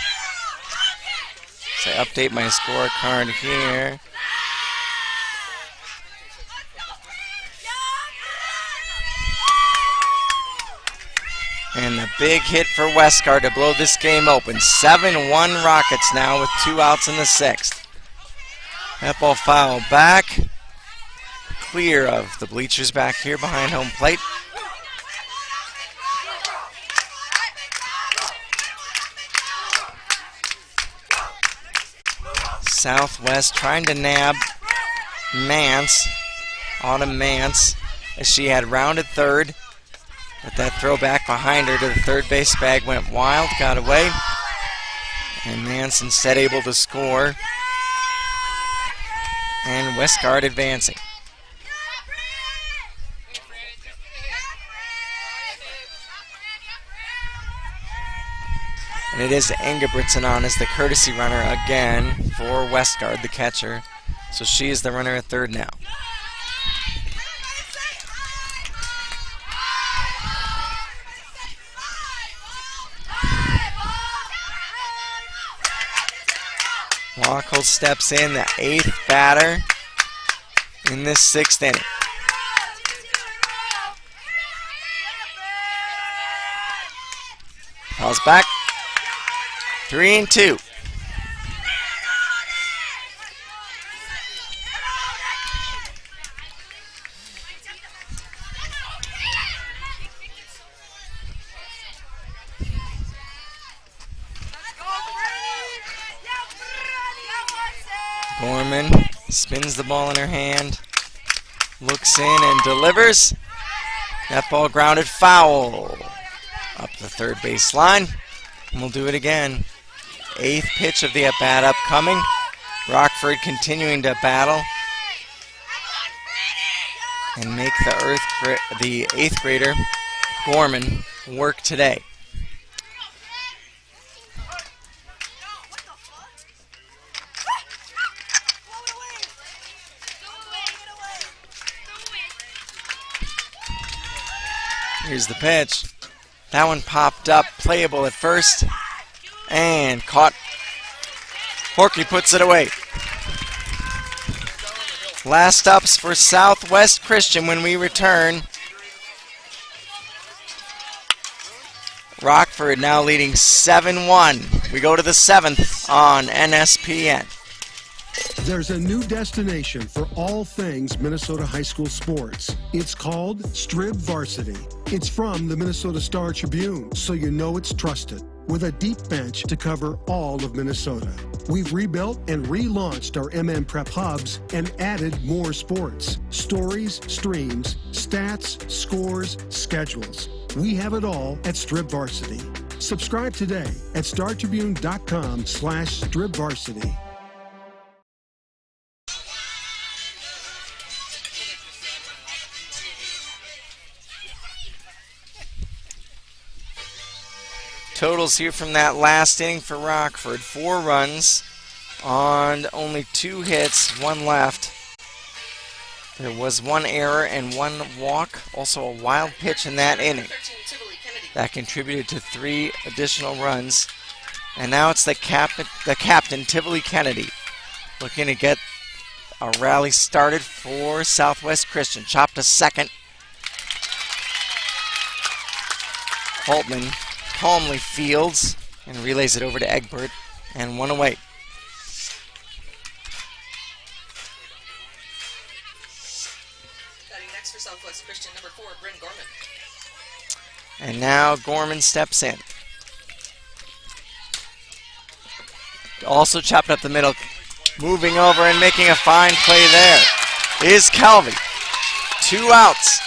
Speaker 2: So I update my scorecard here. And the big hit for Westgard to blow this game open. 7-1 Rockets now with 2 outs in the 6th. That ball fouled back. Clear of the bleachers back here behind home plate. Southwest trying to nab Mance, Autumn Mance, as she had rounded third. But that throw back behind her to the third base bag went wild, got away. And Mance instead able to score. And Westgard advancing. And it is Ingebrigtsen on as the courtesy runner again for Westgard, the catcher. So she is the runner at third now. Wackel steps in, the 8th batter in this 6th inning. Calls back. 3-2. Gorman spins the ball in her hand, looks in and delivers. That ball grounded foul up the third base line. And we'll do it again. 8th pitch of the at-bat upcoming. Rockford continuing to battle and make the 8th grader, Gorman, work today. Here's the pitch. That one popped up, playable at first, and caught. Horky puts it away. Last stops for Southwest Christian when we return. Rockford now leading 7-1. We go to the 7th on NSPN.
Speaker 9: There's a new destination for all things Minnesota high school sports. It's called Strib Varsity. It's from the Minnesota Star Tribune, so you know it's trusted. With a deep bench to cover all of Minnesota. We've rebuilt and relaunched our MM Prep hubs and added more sports. Stories, streams, stats, scores, schedules. We have it all at Strib Varsity. Subscribe today at startribune.com/stribvarsity.
Speaker 2: Totals here from that last inning for Rockford. 4 runs on only 2 hits, 1 left. There was 1 error and 1 walk, also a wild pitch in that inning. That contributed to 3 additional runs. And now it's the captain, Tivoli Kennedy, looking to get a rally started for Southwest Christian. Chopped to second. Holtman calmly fields and relays it over to Egbert, and 1 away.
Speaker 11: Batting next for Southwest Christian, number 4, Bryn Gorman.
Speaker 2: And now Gorman steps in. Also chopped up the middle, moving over and making a fine play there is Kelvey. 2 outs.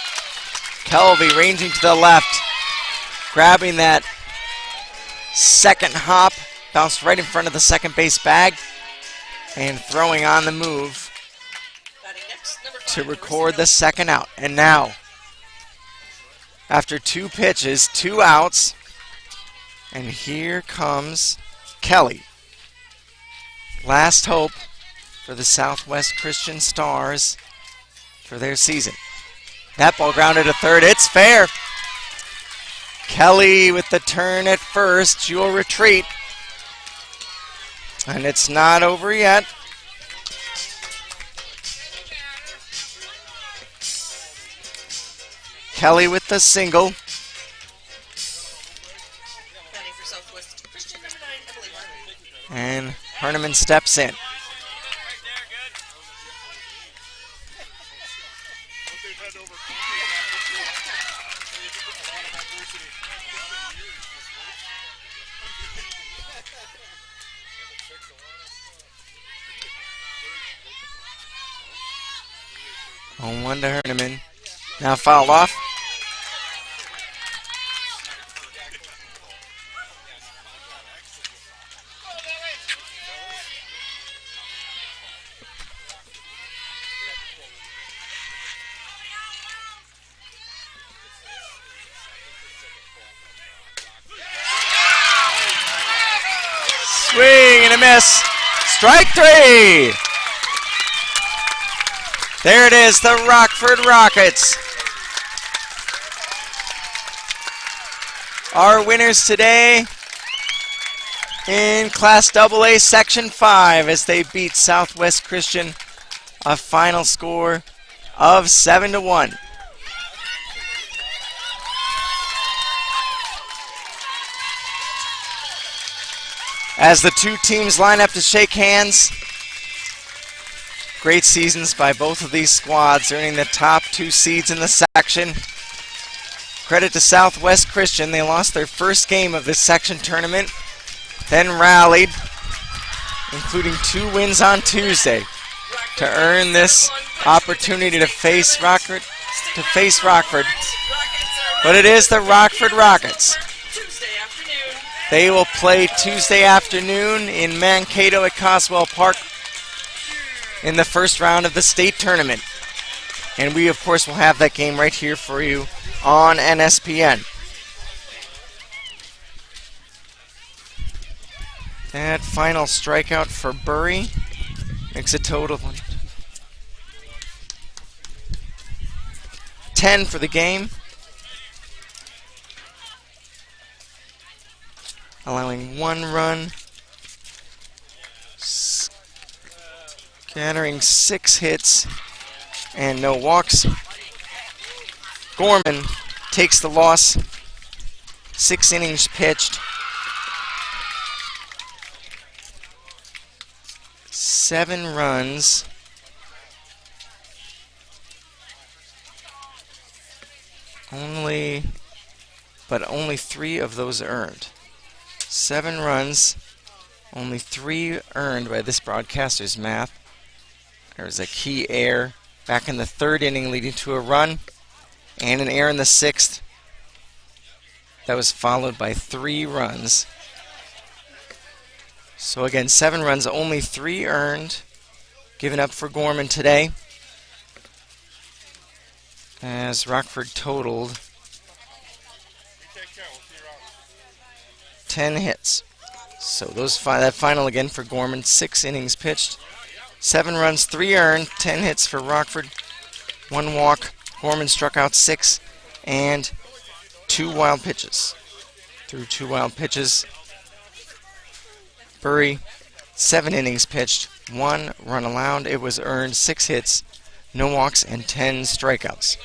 Speaker 2: Kelvey ranging to the left, grabbing that second hop, bounced right in front of the second base bag, and throwing on the move to record the second out. And now, after 2 pitches, 2 outs, and here comes Kelly. Last hope for the Southwest Christian Stars for their season. That ball grounded to third. It's fair. Kelly with the turn at first. She will retreat. And it's not over yet. Kelly with the single. And Herneman steps in. On 1 to Herneman. Now fouled off. Swing and a miss. Strike 3. There it is, the Rockford Rockets. Our winners today in Class AA Section 5 as they beat Southwest Christian, a final score of 7-1. As the two teams line up to shake hands, great seasons by both of these squads, earning the top 2 seeds in the section. Credit to Southwest Christian, they lost their first game of this section tournament, then rallied, including 2 wins on Tuesday, to earn this opportunity to face Rockford. But it is the Rockford Rockets. They will play Tuesday afternoon in Mankato at Coswell Park in the first round of the state tournament. And we, of course, will have that game right here for you on NSPN. That final strikeout for Bury makes a total of 10 for the game, allowing 1 run, scattering 6 hits and no walks. Gorman takes the loss, 6 innings pitched, 7 runs, but only 3 of those earned. 7 runs, only 3 earned by this broadcaster's math. There was a key error back in the 3rd inning leading to a run, and an error in the 6th that was followed by 3 runs. So again, 7 runs, only 3 earned, given up for Gorman today, as Rockford totaled 10 hits. So that final again for Gorman, 6 innings pitched, 7 runs, 3 earned, 10 hits for Rockford, 1 walk. Gorman struck out 6 and 2 wild pitches. Through 2 wild pitches, Bury, 7 innings pitched, 1 run allowed. It was earned, 6 hits, no walks, and 10 strikeouts.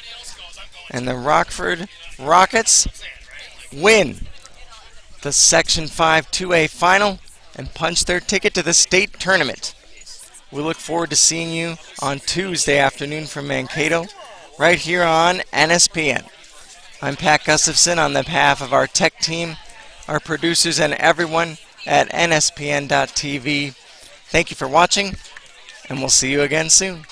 Speaker 2: And the Rockford Rockets win the Section 5 2A final and punch their ticket to the state tournament. We look forward to seeing you on Tuesday afternoon from Mankato, right here on NSPN. I'm Pat Gustafson on behalf of our tech team, our producers, and everyone at NSPN.TV. Thank you for watching, and we'll see you again soon.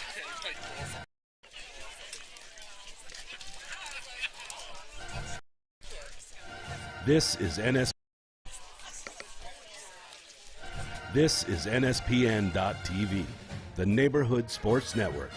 Speaker 1: This is NSPN.TV, the Neighborhood Sports Network.